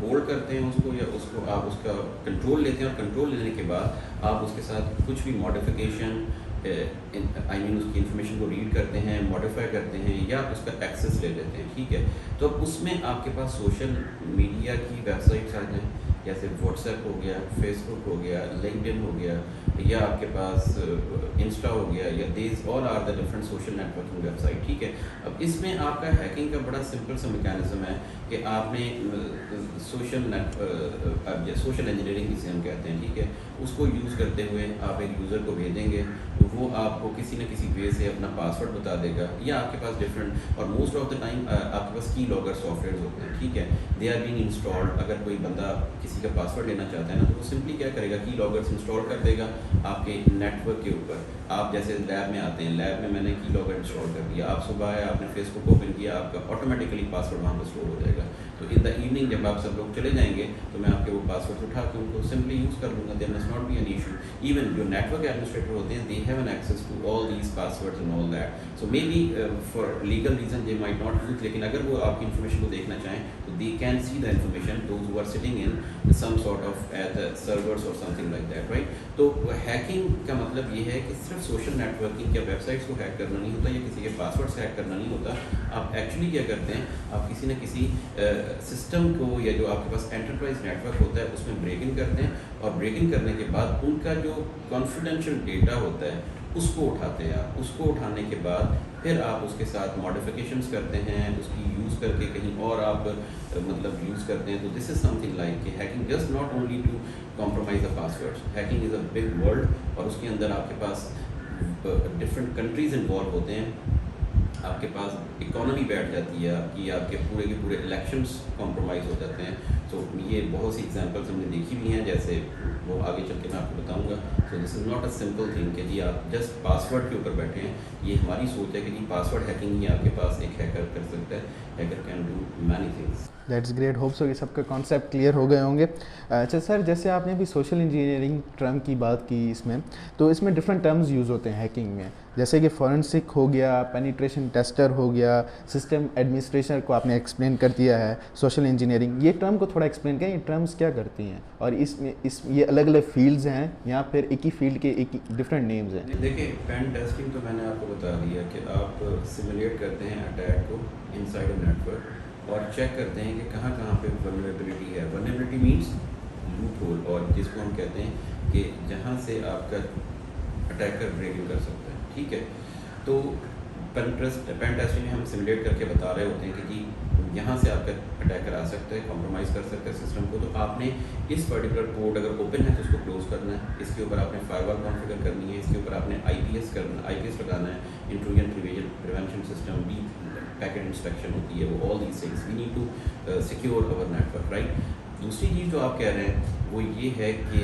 होल्ड करते हैं उसको, या उसको आप उसका कंट्रोल लेते हैं और कंट्रोल लेने के बाद आप उसके साथ कुछ भी मॉडिफिकेशन उसकी इन्फॉर्मेशन को रीड करते हैं, मॉडिफाई करते हैं या उसका एक्सेस ले लेते हैं. ठीक है, तो उसमें आपके पास सोशल मीडिया की वेबसाइट्स आ जाएँ, जैसे व्हाट्सएप हो गया, फेसबुक हो गया, लिंक्डइन हो गया, या आपके पास इंस्टा हो गया, या these all are the different social networking website. ठीक है, अब इसमें आपका हैकिंग का बड़ा सिंपल सा मैकेनिज्म है कि आपने सोशल इंजीनियरिंग जिसे हम कहते हैं, ठीक है, उसको यूज़ करते हुए आप एक यूज़र को भेजेंगे तो वो आपको किसी न किसी वे से अपना पासवर्ड बता देगा, या आपके पास डिफरेंट और मोस्ट ऑफ द टाइम आपके पास की लॉगर सॉफ्टवेयर होते हैं. ठीक है, दे आर बीइंग इंस्टॉल्ड. अगर कोई बंदा किसी का पासवर्ड लेना चाहता है ना, तो वो सिंपली क्या करेगा, की लॉगर्स इंस्टॉल कर देगा आपके नेटवर्क के ऊपर. आप जैसे लैब में आते हैं, लैब में मैंने की लॉगर इंस्टॉल कर दिया, आप सुबह आए, आपने फेसबुक ओपन किया, आपका ऑटोमेटिकली पासवर्ड वहाँ पर स्टोर हो जाएगा. तो इन द इवनिंग जब आप सब लोग चले जाएंगे तो मैं आपके वो पासवर्ड उठा के उनको सिंपली यूज़ कर लूँगा. There must not be an issue. Even जो नेटवर्क एडमिनिस्ट्रेटर होते हैं, they have an access to all these passwords and all that. So may be for legal reason they might not use, लेकिन अगर वो आपकी information को देखना चाहें तो they can see the information those who are sitting in some sort of as servers और something like that, right. तो हैकिंग का मतलब ये है कि सिर्फ सोशल नेटवर्किंग या वेबसाइट्स को हैक करना नहीं होता, या किसी के पासवर्ड्स हैक करना नहीं होता. आप एक्चुअली क्या करते हैं, आप किसी न किसी सिस्टम को या जो आपके पास एंटरप्राइज नेटवर्क होता है उसमें ब्रेक इन करते हैं, और ब्रेक इन करने के बाद उनका जो कॉन्फिडेंशियल डेटा होता है उसको उठाते हैं. आप उसको उठाने के बाद फिर आप उसके साथ मॉडिफिकेशंस करते हैं, उसकी यूज़ करके कहीं और आप मतलब यूज़ करते हैं. तो दिस इज़ समथिंग लाइक कि hacking just not only to compromise the passwords. Hacking is a big world, और उसके अंदर आपके पास डिफरेंट कंट्रीज़ इन्वॉल्व होते हैं. आपके पास इकोनॉमी बैठ जाती है आपकी, आपके पूरे के पूरे इलेक्शंस कॉम्प्रोमाइज़ हो जाते हैं. तो ये बहुत सी एग्जांपल्स हमने देखी भी हैं, जैसे वो आगे चल के मैं आपको बताऊंगा। सो this is not a simple thing कि जी आप जस्ट पासवर्ड के ऊपर बैठे हैं। ये हमारी सोच है कि जी पासवर्ड हैकिंग ही आपके पास एक हैकर कर सकता है। Hacker can do many things.
That's great, hope so कि सबके कॉन्सेप्ट क्लियर हो गए होंगे। अच्छा सर, जैसे आपने भी सोशल इंजीनियरिंग टर्म की बात की इसमें, तो इसमें डिफरेंट टर्म्स यूज़ होते हैं हैकिंग में, जैसे कि फॉरेंसिक हो गया, पेनिट्रेशन टेस्टर हो गया, सिस्टम एडमिनिस्ट्रेशन को आपने एक्सप्लेन कर दिया है, सोशल इंजीनियरिंग। ये टर्म को थोड़ा एक्सप्लेन करें, ये टर्म्स क्या करती हैं और इस ये अलग अलग फील्ड्स हैं या फिर एक ही फील्ड के एक ही डिफरेंट नेम्स हैं?
देखिए, पेन टेस्टिंग तो मैंने आपको बता दिया कि आप सिमुलेट करते हैं अटैक को इनसाइड अ नेटवर्क और चेक करते हैं कि कहाँ कहाँ पे वल्नरेबिलिटी है। वल्नरेबिलिटी मीन्स लूप होल, और जिसको हम कहते हैं कि जहाँ से आपका अटैकर ब्रेक इन कर सकता है। ठीक है, तो पेन टेस्टिंग में हम सिमुलेट करके बता रहे होते हैं कि जी यहाँ से आपका अटैकर आ सकता है, कॉम्प्रोमाइज़ कर सकता है सिस्टम को। तो आपने इस पर्टिकुलर पोर्ट अगर ओपन है तो उसको क्लोज करना है, इसके ऊपर आपने फायरवॉल कॉन्फ़िगर करनी है, इसके ऊपर आपने आईपीएस लगाना है, intrusion prevention system, deep packet inspection होती है, वो all these things we need to secure our network, right. दूसरी चीज़ जो आप कह रहे हैं वो ये है कि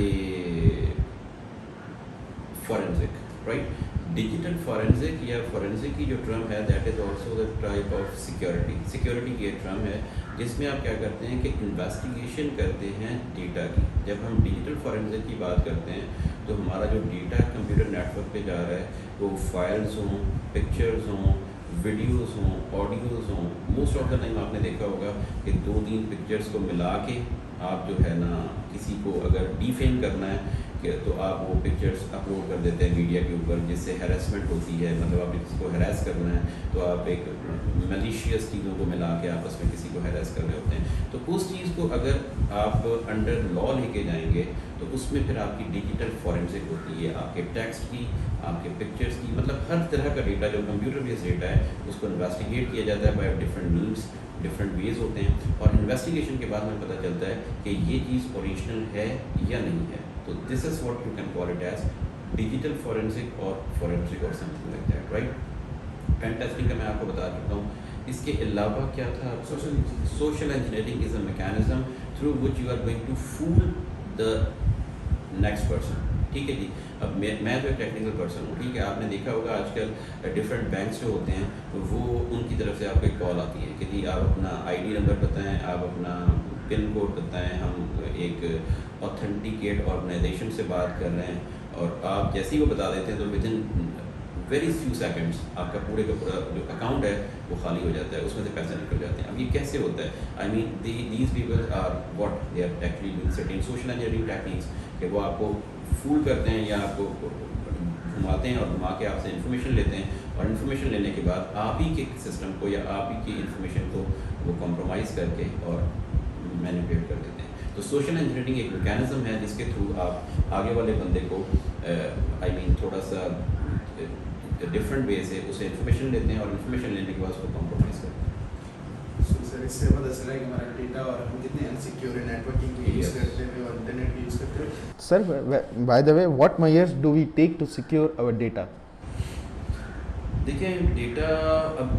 फॉरेंसिक, राइट। डिजिटल फॉरेंसिक या फॉरेंसिक की जो टर्म है that is also the type of security की एक टर्म है, जिसमें आप क्या करते हैं कि इन्वेस्टिगेशन करते हैं डेटा की। जब हम डिजिटल फॉरेंसिक की बात करते हैं तो हमारा जो डेटा कंप्यूटर नेटवर्क पे जा रहा है वो फाइल्स हों, पिक्चर्स हों, वीडियोस हों, ऑडियोज़ हों। मोस्ट ऑफ द टाइम आपने देखा होगा कि 2-3 पिक्चर्स को मिला के आप जो है ना किसी को अगर डिफेम करना है कि तो आप वो पिक्चर्स अपलोड कर देते हैं मीडिया के ऊपर, जिससे हैरेसमेंट होती है। मतलब आप किसी को हैरेस करना है तो आप एक मैलिशियस चीज़ों को मिला के आपस में किसी को हैरेस कर रहे होते हैं। तो उस चीज़ को अगर आप अंडर लॉ लेके जाएंगे तो उसमें फिर आपकी डिजिटल फॉरेंसिक होती है, आपके टेक्स्ट की, आपके पिक्चर्स की, मतलब हर तरह का डेटा जो कंप्यूटर बेस्ड डेटा है उसको इन्वेस्टिगेट किया जाता है by different means, different ways होते हैं। और इन्वेस्टिगेशन के बाद में पता चलता है कि ये चीज़ ओरिजिनल है या नहीं है। तो this is what you can call it as digital forensic और फॉरेंसिक और something like that, right. Pen testing का मैं आपको बता चुका हूँ। इसके अलावा क्या था? Social engineering is a mechanism through which you are going to fool the next person. ठीक है जी। अब मैं तो एक टेक्निकल पर्सन हूँ, ठीक है। आपने देखा होगा आजकल डिफरेंट बैंक्स जो होते हैं वो उनकी तरफ से आपको एक कॉल आती है कि जी आप अपना आईडी नंबर बताएं, आप अपना पिन कोड बताएं, हम एक ऑथेंटिकेट ऑर्गेनाइजेशन से बात कर रहे हैं। और आप जैसे ही वो बता देते हैं तो with in very few seconds आपका पूरे का पूरा जो अकाउंट है वो खाली हो जाता है, उसमें से पैसे निकल जाते हैं। अब ये कैसे होता है? I mean these people are what they are actually doing certain social engineering techniques कि वो आपको फूल करते हैं या आपको घुमाते हैं और घुमा के आपसे इन्फॉर्मेशन लेते हैं, और इन्फॉर्मेशन लेने के बाद आप ही के सिस्टम को या आप ही की इन्फॉर्मेशन को वो कॉम्प्रोमाइज़ करके और मैनिपुलेट कर देते हैं। तो सोशल इंजीनियरिंग एक मैकेनिज्म है जिसके थ्रू आप आगे वाले बंदे को आई मीन थोड़ा सा डिफरेंट वे से उसे इन्फॉर्मेशन लेते हैं और इन्फॉर्मेशन लेने के बाद उसको कॉम्प्रोमाइज़ करते हैं।
सर इससे पता चला कि हमारा डेटा और हम कितने अनसिक्योर नेटवर्किंग को यूज़ करते हैं और इंटरनेट यूज़ करते हैं।
Sir, by the way, what measures do we take to secure our data?
देखिए डेटा, अब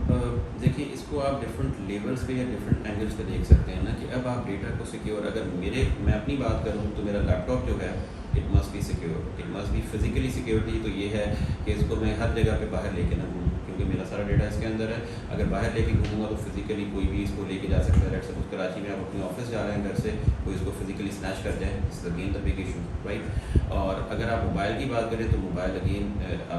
देखिए इसको आप डिफरेंट लेवल्स पे या डिफरेंट एंगल्स पे देख सकते हैं ना कि अब आप डेटा को सिक्योर, अगर मैं अपनी बात करूँ तो मेरा लैपटॉप जो है it must be secure, it must be physically security. तो ये है कि इसको मैं हर जगह पे बाहर लेके ना घूमूँ, क्योंकि मेरा सारा डेटा इसके अंदर है। अगर बाहर लेके घूमूंगा तो फिजिकली कोई भी इसको लेके जा सकता है। लेट्स सपोज कराची में आप अपने ऑफिस जा रहे हैं घर से, कोई इसको फिजिकली स्नैच कर जाए, this is again the big issue, right. और अगर आप मोबाइल की बात करें तो मोबाइल अगेन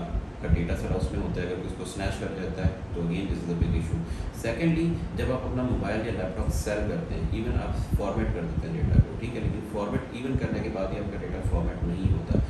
आपका डेटा सारा उसमें होता है, अगर उसको स्नैच कर जाता है तो again this is a big issue. Secondly, जब आप अपना मोबाइल या लैपटॉप सेल करते हैं, इवन आप फॉर्मेट कर देते हैं डेटा को, ठीक है, लेकिन फॉर्मेट इवन करने के बाद ही आपका डेटा फॉर्मेट नहीं होता।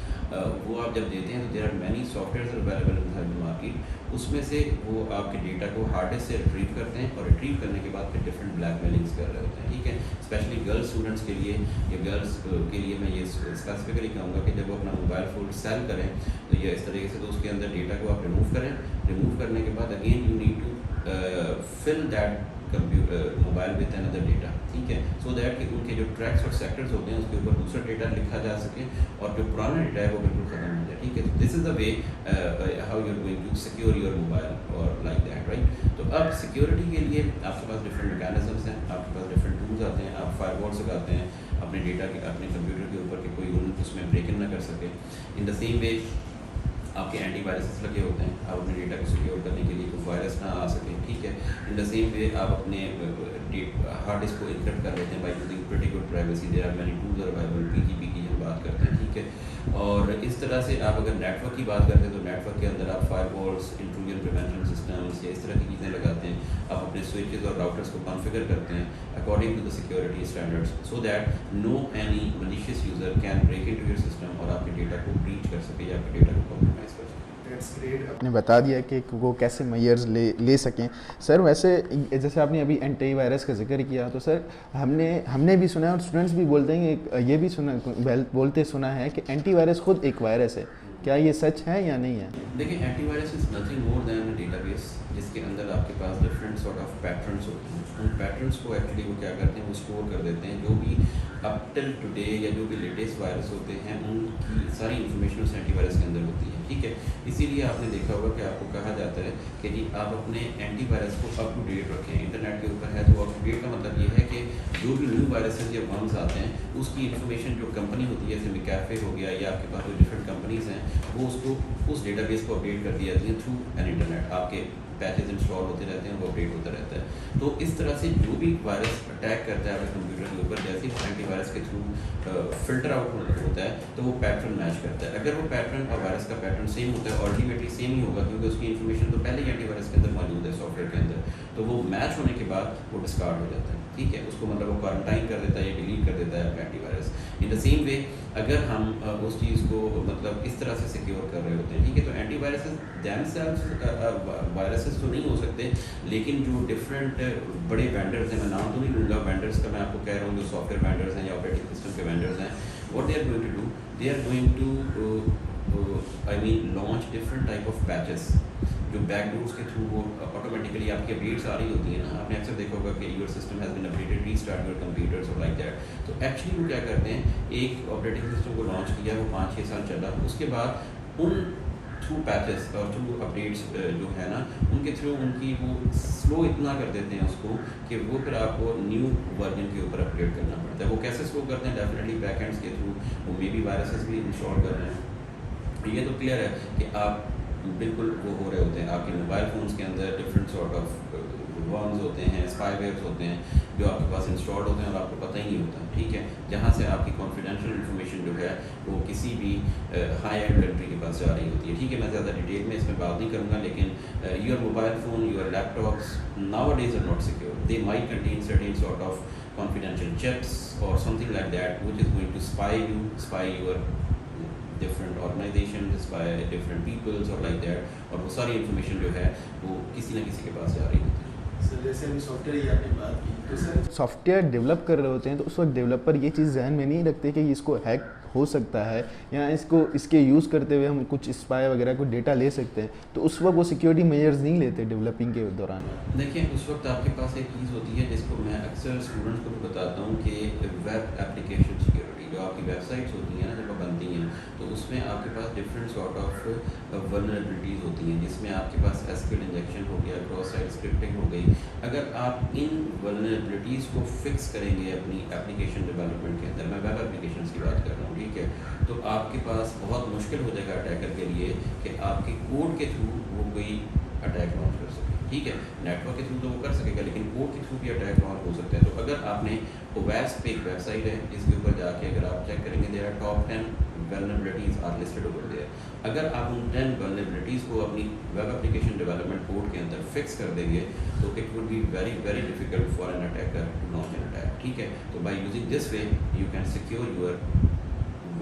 वो आप जब देते हैं तो there are many software available in the market, उसमें से वो आपके डेटा को हार्ड डिस्क से रिट्रीव करते हैं, और रिट्रीव करने के बाद फिर डिफरेंट ब्लैकमेलिंग्स कर रहे होते हैं, ठीक है। स्पेशली गर्ल्स स्टूडेंट्स के लिए या गर्ल्स के लिए मैं ये स्पेसिफिकली कहूँगा कि जब वो अपना मोबाइल फ़ोन सेल करें तो ये इस तरीके से, तो उसके अंदर डेटा को आप रिमूव करें। रिमूव करने के बाद again you need to fill that computer mobile with another data, ठीक है, सो दैट कि उनके जो ट्रैक्स और सेक्टर्स होते हैं उसके ऊपर दूसरा डेटा लिखा जा सके और जो पुराना डेटा है वो बिल्कुल ख़त्म हो जाए, ठीक है। This is the way how you are going to secure your mobile और लाइक दैट, राइट। तो अब सिक्योरिटी के लिए आपके पास डिफरेंट मैकेनिज्म्स हैं, आपके पास डिफरेंट टूल्स आते हैं, आप फायरवॉल्स लगाते हैं अपने डेटा के, अपने कंप्यूटर के ऊपर कि कोई उसमें ब्रेक इन ना कर सके। इन द सेम वे आपके एंटीवायरसेस लगे होते हैं, आप अपने डेटा को सिक्योर करने के लिए कोई वायरस ना आ सके, ठीक है। इन द सेम वे आप अपने हार्ड डिस्क को इनक्रिप्ट कर लेते हैं by using pretty good privacy. There are many tools are available, PGP की हम बात करते हैं, ठीक है। और इस तरह से आप अगर नेटवर्क की बात करते हैं तो नेटवर्क के अंदर आप फायरवॉल्स, इंट्रूजन प्रिवेंशन सिस्टम्स या इस तरह की चीज़ें लगाते हैं। आप अपने स्विचेस और राउटर्स को कॉन्फ़िगर करते हैं according to the security standards, so that no any malicious user can break into your system और आपके डेटा को ब्रीच कर सके या आपके डेटा को कॉम्प्रोमाइज़ कर सके।
आपने बता दिया कि वो कैसे मेजर्स ले सकें। सर वैसे जैसे आपने अभी एंटीवायरस का जिक्र किया, तो सर हमने भी सुना है और स्टूडेंट्स भी बोलते हैं कि ये भी सुना है कि एंटीवायरस खुद एक वायरस है। क्या ये सच है या नहीं है?
देखिए, antivirus is nothing more than a database जिसके अंदर आपके पास डिफरेंट सॉर्ट ऑफ पैटर्न्स होते हैं। उन पैटर्न्स को एक्चुअली वो क्या करते हैं, वो स्टोर कर देते हैं। जो भी अप टिल टुडे या जो भी लेटेस्ट वायरस होते हैं उनकी सारी इन्फॉर्मेशन उस एंटीवायरस के अंदर होती है, ठीक है। इसीलिए आपने देखा होगा कि आपको कहा जाता है कि जी आप अपने एंटीवायरस को अप टू डेट रखें। इंटरनेट के ऊपर है तो अप टू डेट का मतलब ये है कि जो भी न्यू वायरसेस या वर्म्स आते हैं उसकी इन्फॉर्मेशन जो कंपनी होती है, जैसे मैकेफे हो गया या आपके पास जो डिफरेंट कंपनीज़ हैं, वो उसको उस डेटाबेस को अपडेट कर दी जाती है थ्रू एन इंटरनेट। आपके पैचेज इंस्टॉल होते रहते हैं, वो अपडेट होता रहता है। तो इस तरह से जो भी वायरस अटैक करता है आपके कंप्यूटर के ऊपर, जैसे ही एंटीवायरस के थ्रू फिल्टर आउट होता है तो वो पैटर्न मैच करता है। अगर वो पैटर्न और वायरस का पैटर्न सेम होता है, अल्टीमेटली सेम ही होगा क्योंकि उसकी इन्फॉर्मेशन तो पहले ही एंटीवायरस के अंदर मौजूद है सॉफ्टवेयर के अंदर, तो वो मैच होने के बाद वो डिस्कार्ड हो जाता है, ठीक है। उसको मतलब वो क्वारंटाइन कर देता है या डिलीट कर देता है आपका एंटीवायरस। इन द सेम वे अगर हम उस चीज़ को मतलब इस तरह से सिक्योर कर रहे होते हैं, ठीक है, तो एंटीवायरसेस दैमसेल्व्स वायरसेस तो नहीं हो सकते, लेकिन जो डिफरेंट बड़े वेंडर्स हैं, मैं नाम तो नहीं लूँगा वेंडर्स का, मैं आपको कह रहा हूँ जो सॉफ्टवेयर वेंडर्स हैं या ऑपरेटिंग सिस्टम के वेंडर्स हैं, what they are going to do, they are going to launch different type of patches जो बैकडोर्स के थ्रू वो ऑटोमेटिकली आपकी अपडेट्स आ रही होती है ना। आपने अक्सर देखा होगा कि your system has been updated, restart your computers और लाइक दैट। तो एक्चुअली वो क्या करते हैं, एक ऑपरेटिंग सिस्टम को लॉन्च किया, वो 5-6 साल चला, उसके बाद उन थ्रू पैचेस और थ्रू अपडेट्स जो है ना, उनके थ्रू उनकी वो स्लो इतना कर देते हैं उसको कि वो फिर आपको न्यू वर्जन के ऊपर अपडेट करना पड़ता है। वो कैसे स्लो करते हैं, डेफिनेटली बैकएंड्स के थ्रू वो मे बी वायरसेस भी इंस्टॉल कर रहे हैं। ये तो क्लियर है कि आप बिल्कुल वो हो रहे होते हैं, आपके मोबाइल फ़ोन्स के अंदर डिफरेंट सॉर्ट ऑफ वर्म्स होते हैं, स्पाईवेयर्स होते हैं जो आपके पास इंस्टॉल्ड होते हैं और आपको पता ही नहीं होता, ठीक है। जहाँ से आपकी कॉन्फिडेंशियल इन्फॉर्मेशन जो है वो किसी भी हाई एंड कंट्री के पास जा रही होती है, ठीक है। मैं ज़्यादा डिटेल में इसमें बात नहीं करूँगा, लेकिन your mobile phone, your laptops nowadays are not secure, they might contain certain sort of confidential chips or something like that which is going to spy your different organizations, by different peoples or like that, और वो सारी information जो है वो किसी न किसी के पास जा रही होती है।
सर जैसे अभी सॉफ्टवेयर की आपने बात की, तो सर
सॉफ्टवेयर डेवलप कर रहे होते हैं तो उस वक्त डेवलपर ये चीज़ जहन में नहीं रखते कि इसको हैक हो सकता है या इसके यूज़ करते हुए हम कुछ स्पाई वगैरह को डेटा ले सकते हैं, तो उस वक्त वो सिक्योरिटी मेजर्स नहीं लेते डेवलपिंग के दौरान।
देखिए, उस वक्त आपके पास एक चीज़ होती है जिसको मैं अक्सर स्टूडेंट्स को भी बताता हूँ कि वेब एप्लीकेशन सिक्योरिटी, जो आपकी वेबसाइट्स होती हैं ना जब बनती हैं, तो उसमें आपके पास डिफरेंट सॉर्ट ऑफ वल्नरेबिलिटीज़ होती हैं, जिसमें आपके पास एसक्यूएल इंजेक्शन हो गया, क्रॉस साइट स्क्रिप्टिंग हो गई। अगर आप इन वल्नरेबिलिटीज़ को फिक्स करेंगे अपनी एप्लीकेशन डेवलपमेंट के अंदर, मैं वेब एप्लीकेशन की बात कर रहा हूँ, ठीक है, तो आपके पास बहुत मुश्किल हो जाएगा अटैकर के लिए कि आपके कोड के थ्रू वो कोई अटैक लॉन्च कर सके, ठीक है। नेटवर्क के थ्रू तो वो कर सकेगा, लेकिन कोड के थ्रू भी अटैक लॉन्च हो सकता है। तो अगर आपने OWASP पे एक वेबसाइट है, इसके ऊपर जाके अगर आप चेक करेंगे, there are top 10 vulnerabilities are listed over there. अगर आप उन 10 vulnerabilities को अपनी वेब एप्लीकेशन डेवलपमेंट कोड के अंदर फिक्स कर देंगे तो it would be very very difficult for an attacker to launch an attack, ठीक है। तो by using this way you can secure your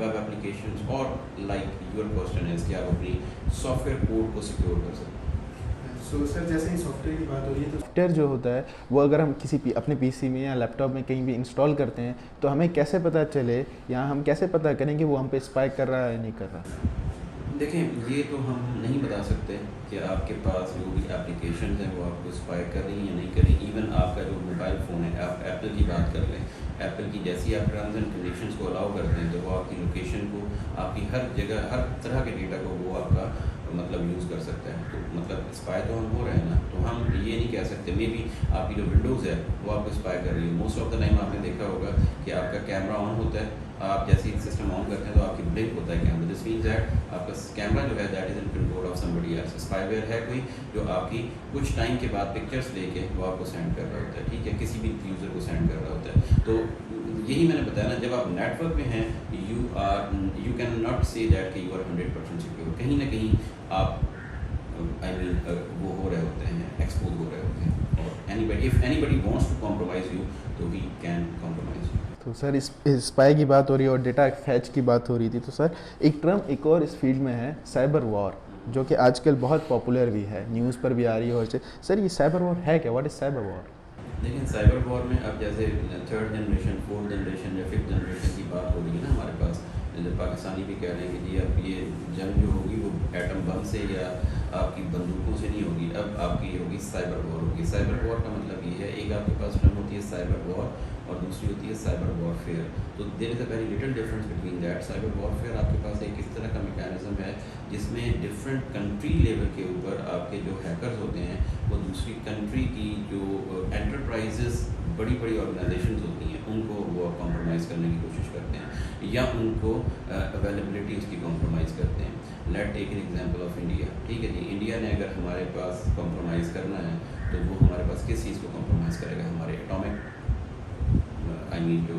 web applications, और लाइक योर क्वेश्चन है कि आप अपनी सॉफ्टवेयर कोड को सिक्योर कर सकते हैं।
सो सर जैसे ही सॉफ्टवेयर की बात हो रही है, तो
सॉफ्टवेयर जो होता है वो अगर हम अपने पीसी में या लैपटॉप में कहीं भी इंस्टॉल करते हैं तो हमें कैसे पता चले या हम कैसे पता करें कि वो हम पे स्पाई कर रहा है या नहीं कर रहा?
देखें, ये तो हम नहीं बता सकते कि आपके पास जो भी एप्लीकेशन हैं वो आपको स्पाई कर रही हैं या नहीं कर रही। इवन आपका जो मोबाइल फ़ोन है, आप एप्पल की बात कर लें, एप्पल की जैसी आप टर्म्स एंड कंडीशंस को अलाउ करते हैं तो वो आपकी लोकेशन को, आपकी हर जगह हर तरह के डेटा को वो आपका मतलब यूज़ कर सकता है। तो मतलब स्पाई तो हम हो रहे हैं ना, तो हम ये नहीं कह सकते मे बी आपकी जो विंडोज़ है वो आपको स्पाई कर रही है। मोस्ट ऑफ द टाइम आपने देखा होगा कि आपका कैमरा ऑन होता है, आप जैसे ही सिस्टम ऑन करते हैं तो आपकी ब्लिंक होता है कैमरा, दिस मीन्स दैट आपका कैमरा जो है that is in control of somebody else. Spyware है कोई जो आपकी कुछ टाइम के बाद पिक्चर्स लेके वो आपको सेंड कर रहा होता है, ठीक है, किसी भी यूज़र को सेंड कर रहा होता है। तो यही मैंने बताया ना, जब आप नेटवर्क में हैं you can not say that कि यू आर 100% सिक्योर। कहीं ना कहीं आप आई मीन वो हो रहे होते हैं, एक्सपोज हो रहे होते हैं, और anybody if anybody wants to compromise you तो वी कैन कॉम्प्रोमाइज़ यू।
तो सर इस स्पाई की बात हो रही है और डेटा फैच की बात हो रही थी, तो सर एक टर्म एक और इस फील्ड में है साइबर वॉर, जो कि आजकल बहुत पॉपुलर भी है, न्यूज़ पर भी आ रही है। और सर ये साइबर वॉर है क्या? What is cyber war?
लेकिन साइबर वॉर में अब जैसे 3rd जनरेशन 4th जनरेशन या 5th जनरेशन की बात हो रही है ना हमारे पास, जैसे पाकिस्तानी भी कह रहे हैं कि जी अब ये जंग जो होगी वो एटम बम से या आपकी बंदूकों से नहीं होगी, अब आपकी होगी साइबर वॉर होगी। साइबर वॉर का मतलब ये है, एक आपके पास टर्म होती है साइबर वॉर और दूसरी होती है साइबर वॉरफेयर। तो there is a very little difference between that. Cyber warfare आपके पास एक इस तरह का मैकेनिज्म है जिसमें डिफरेंट कंट्री लेवल के ऊपर आपके जो हैकर्स होते हैं वो दूसरी कंट्री की जो एंटरप्राइजेस बड़ी बड़ी ऑर्गेनाइजेशंस होती हैं उनको वो कॉम्प्रोमाइज़ करने की कोशिश करते हैं या उनको अवेलेबिलिटी उसकी कॉम्प्रोमाइज़ करते हैं। Let take an example of India, ठीक है जी, इंडिया ने अगर हमारे पास कॉम्प्रोमाइज़ करना है तो वो हमारे पास किस चीज़ को कॉम्प्रोमाइज़ करेगा? हमारे एटॉमिक आई मीन जो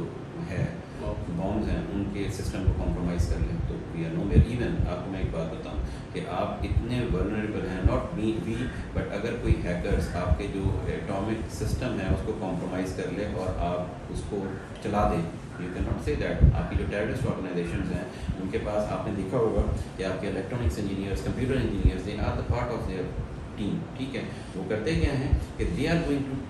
है बॉम्ब्स हैं उनके सिस्टम को कॉम्प्रोमाइज़ कर लें तो we are nowhere. Even आपको मैं एक बात बताऊं कि आप इतने वल्नरेबल हैं, नॉट वी बट अगर कोई हैकर्स आपके जो एटॉमिक सिस्टम है उसको कॉम्प्रोमाइज़ कर ले और आप उसको चला दें, you can not say that. आपकी जो टेररिस्ट ऑर्गेनाइजेशंस हैं उनके पास आपने देखा होगा कि आपके electronics engineers, computer engineers, they are the part of their team, ठीक है। वो करते क्या हैं कि they are going to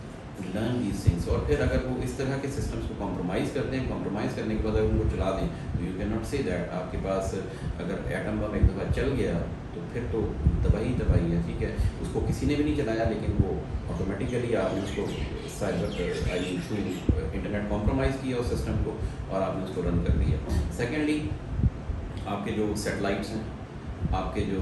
learn these things, और फिर अगर वो इस तरह के सिस्टम्स को कॉम्प्रोमाइज़ करते हैं, कॉम्प्रोमाइज़ करने के बाद अगर उनको चला दें तो you can not say that आपके पास अगर एटम बम एक दफ़ा चल गया तो फिर तो तबाही तबाही है, ठीक है। उसको किसी ने भी नहीं चलाया लेकिन वो ऑटोमेटिकली आपने उसको cyber I mean through internet compromise किया उस सिस्टम को और आपने उसको रन कर दिया। सेकेंडली आपके जो सैटेलाइट्स हैं, आपके जो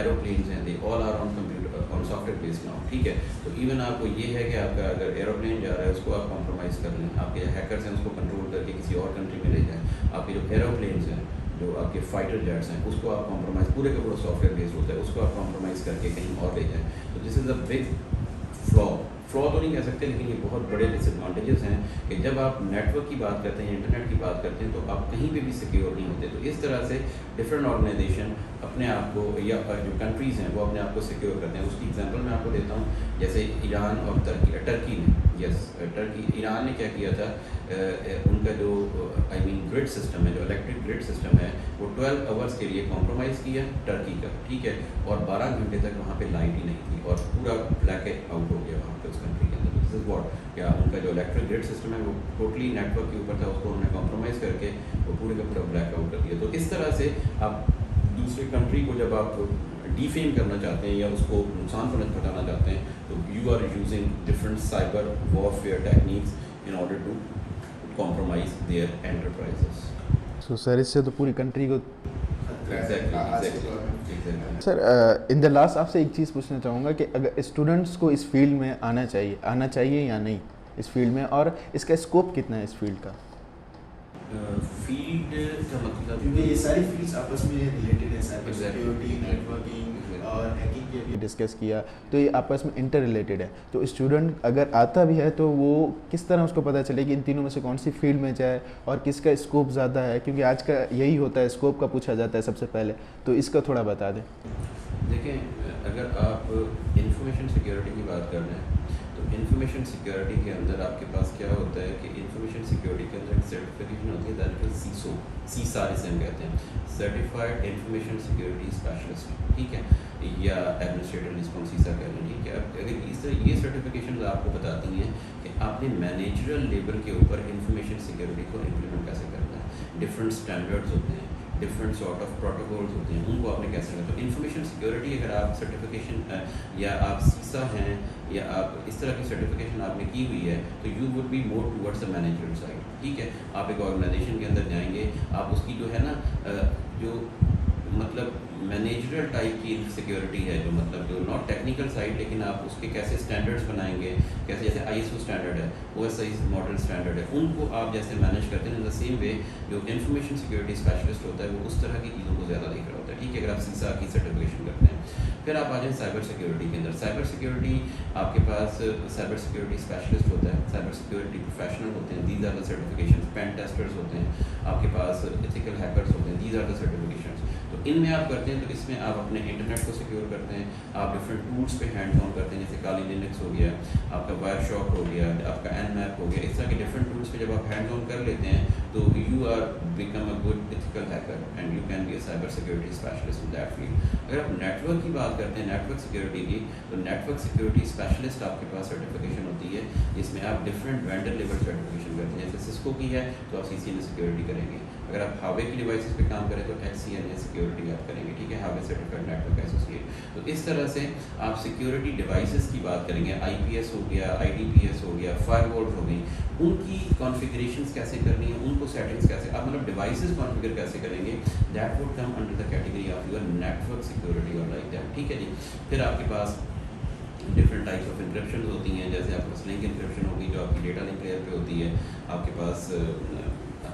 एरोप्लेन्स हैं, they all are on computer on software based now, ठीक है। तो इवन आपको ये है कि आपका अगर एरोप्लेन जा रहा है उसको आप कॉम्प्रोमाइज़ कर लें, आपके हैकर्स हैं उसको कंट्रोल करके किसी और कंट्री में ले जाएँ। आपके जो एरोप्लेन्स हैं, जो आपके फाइटर जेट्स हैं, उसको आप कॉम्प्रोमाइज़, पूरे का पूरा सॉफ्टवेयर बेस्ड होता है, उसको आप कॉम्प्रोमाइज़ करके कहीं और ले जाएँ। तो this is a big flaw तो नहीं कह सकते लेकिन ये बहुत बड़े डिसएडवांटेजेस हैं कि जब आप नेटवर्क की बात करते हैं, इंटरनेट की बात करते हैं तो आप कहीं पे भी सिक्योर नहीं होते। तो इस तरह से डिफरेंट ऑर्गेनाइजेशन अपने आप को या जो कंट्रीज़ हैं वो अपने आप को सिक्योर करते हैं। उसकी एग्जांपल मैं आपको देता हूँ, जैसे ईरान और टर्की ने ईरान ने क्या किया था, उनका जो आई मीन ग्रिड सिस्टम है, जो इलेक्ट्रिक ग्रिड सिस्टम है, वो 12 आवर्स के लिए कॉम्प्रोमाइज़ किया टर्की का, ठीक है, और 12 घंटे तक वहाँ पे लाइट ही नहीं थी और पूरा ब्लैक आउट हो गया वहाँ पे उस कंट्री के अंदर। दिस इज़ व्हाट, क्या उनका जो इलेक्ट्रिक ग्रिड सिस्टम है वो टोटली नेटवर्क के ऊपर था, उसको उन्होंने कॉम्प्रोमाइज़ करके वो पूरे का पूरा ब्लैक आउट कर दिया। तो इस तरह से आप दूसरी कंट्री को जब आप डिफेम करना चाहते हैं या उसको नुकसान पहुँचाना चाहते हैं तो you are using different cyber warfare techniques in order to compromise their enterprises.
So sir इससे तो पूरी कंट्री को
Exactly.
Sir in the last आपसे एक चीज़ पूछना चाहूँगा कि अगर स्टूडेंट्स को इस फील्ड में आना चाहिए या नहीं इस फील्ड में, और इसका स्कोप कितना है इस फील्ड का?
फील्ड का मतलब
क्योंकि ये सारी फील्ड्स आपस में रिलेटेड है, साइबर सिक्योरिटी, नेटवर्किंग और हैकिंग के भी
डिस्कस किया, तो ये आपस में इंटर रिलेटेड है। तो स्टूडेंट अगर आता भी है तो वो किस तरह उसको पता चले कि इन तीनों में से कौन सी फील्ड में जाए और किसका स्कोप ज़्यादा है, क्योंकि आज का यही होता है, स्कोप का पूछा जाता है सबसे पहले, तो इसका थोड़ा बता दें।
देखें, अगर आप इंफॉर्मेशन सिक्योरिटी की बात कर रहे हैं तो इंफॉर्मेशन सिक्योरिटी के अंदर आपके पास क्या होता है कि इंफॉर्मेशन सिक्योरिटी के अंदर एक सर्टिफिकेशन होती है, दैट इज सीसा जिसे हम कहते हैं, सर्टिफाइड इंफॉर्मेशन सिक्योरिटी स्पेशलिस्ट, ठीक है, या एडमिनिस्ट्रेटर जिसको हम सीसा कह रहे हैं, ठीक है। अब अगर इस तरह ये सर्टिफिकेशन आपको बताती हैं कि आपने मैनेजरल लेवल के ऊपर इंफॉर्मेशन सिक्योरिटी को इम्प्लीमेंट कैसे करना है, डिफरेंट स्टैंडर्ड्स होते हैं, डिफरेंट सॉर्ट ऑफ प्रोटोकॉल्स होते हैं, उनको आपने कैसे करना। तो इंफॉर्मेशन सिक्योरिटी अगर आप सर्टिफिकेशन या आप सीसा हैं या आप इस तरह की सर्टिफिकेशन आपने की हुई है तो you would be more towards the managerial side, ठीक है। आप एक ऑर्गेनाइजेशन के अंदर जाएंगे, आप उसकी जो है ना जो मतलब मैनेजरल न्यूट्रल टाइप की सिक्योरिटी है, जो मतलब जो नॉट टेक्निकल साइड, लेकिन आप उसके कैसे स्टैंडर्ड्स बनाएंगे, कैसे जैसे ISO स्टैंडर्ड है, OSI मॉडल स्टैंडर्ड है, उनको आप जैसे मैनेज करते हैं। इन द सेम वे जो इंफॉर्मेशन सिक्योरिटी स्पेशलिस्ट होता है वो उस तरह की चीज़ों को ज़्यादा देख रहा होता है, ठीक है। अगर आप सीसा की सर्टिफिकेशन करते हैं, फिर आप आ जाएँ साइबर सिक्योरिटी के अंदर। साइबर सिक्योरिटी आपके पास साइबर सिक्योरिटी स्पेशलिस्ट होता है, साइबर सिक्योरिटी प्रोफेशनल होते हैं, these are the certification, pen testers होते हैं, आपके पास एथिकल हैकर्स होते हैं, दीज आर द सर्टिफिकेशंस। तो इनमें आप करते हैं, तो इसमें आप अपने इंटरनेट को सिक्योर करते हैं, आप डिफरेंट टूल्स पे हैंड्स ऑन करते हैं, जैसे काली लिनक्स हो गया, आपका वायरशॉक हो गया, आपका Nmap हो गया। इस तरह के डिफरेंट टूल्स पे जब आप हैंड्स ऑन कर लेते हैं तो you are become a good ethical hacker and you can be a cyber security specialist in that field. अगर आप नेटवर्क की बात करते हैं, नेटवर्क सिक्योरिटी की, तो नेटवर्क सिक्योरिटी स्पेशलिस्ट आपके पास सर्टिफिकेशन होती है, जिसमें आप डिफरेंट वेंडर लेवल सर्टिफिकेशन करते हैं। जैसे सिस्को की है तो आप CCNA सिक्योरिटी करेंगे, अगर आप हावे की डिवाइसेस पे काम करें तो HCNA सिक्योरिटी आप करेंगे, ठीक है, हावे सर्टिफाइड नेटवर्क एसोसिएट। तो इस तरह से आप सिक्योरिटी डिवाइसेस की बात करेंगे, IPS हो गया, IDPS हो गया, फायरवॉल्स हो गई, उनकी कॉन्फ़िगरेशंस कैसे करनी है, उनको सेटिंग्स कैसे, आप मतलब डिवाइसेस कॉन्फ़िगर कैसे करेंगे, that would come under the category of your network security और लाइक दैट, ठीक है जी। फिर आपके पास डिफरेंट टाइप्स ऑफ इंक्रिप्शन होती हैं, जैसे आपके पास लिंक इंक्रिप्शन होगी जो आपकी डेटा लिंक लेयर पे होती है, आपके पास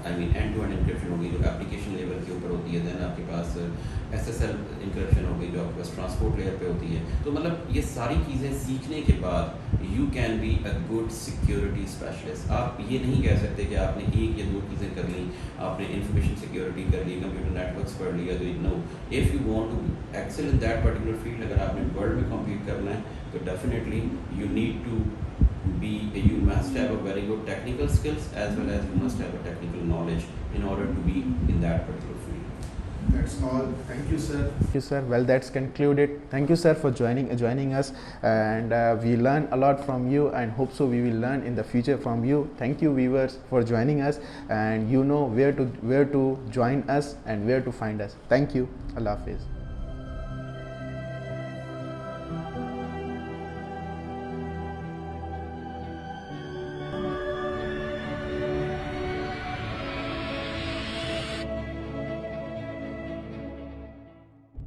एंड टू एंड इंक्रिप्शन होगी जो एप्लीकेशन लेवल के ऊपर होती है, देन आपके पास SSL इंक्रिप्शन होगी जो आपके पास ट्रांसपोर्ट लेयर पे होती है। तो मतलब ये सारी चीज़ें सीखने के बाद you can be a good security specialist. आप ये नहीं कह सकते कि आपने एक या दो चीज़ें कर ली, आपने इंफॉर्मेशन सिक्योरिटी कर ली, कंप्यूटर नेटवर्क्स पढ़ लिया, तो no, if you want to excel in that particular field, अगर आपने वर्ल्ड में कम्पीट करना है तो definitely you need to you must have a very good technical skills as well as you must have a technical knowledge in order to be in that particular field.
That's all. Thank you, sir.
Thank you, sir. Well, that's concluded. Thank you, sir, for joining us, and we learn a lot from you, and hope so we will learn in the future from you. Thank you, viewers, for joining us, and you know where to join us and where to find us. Thank you. Allah Hafiz.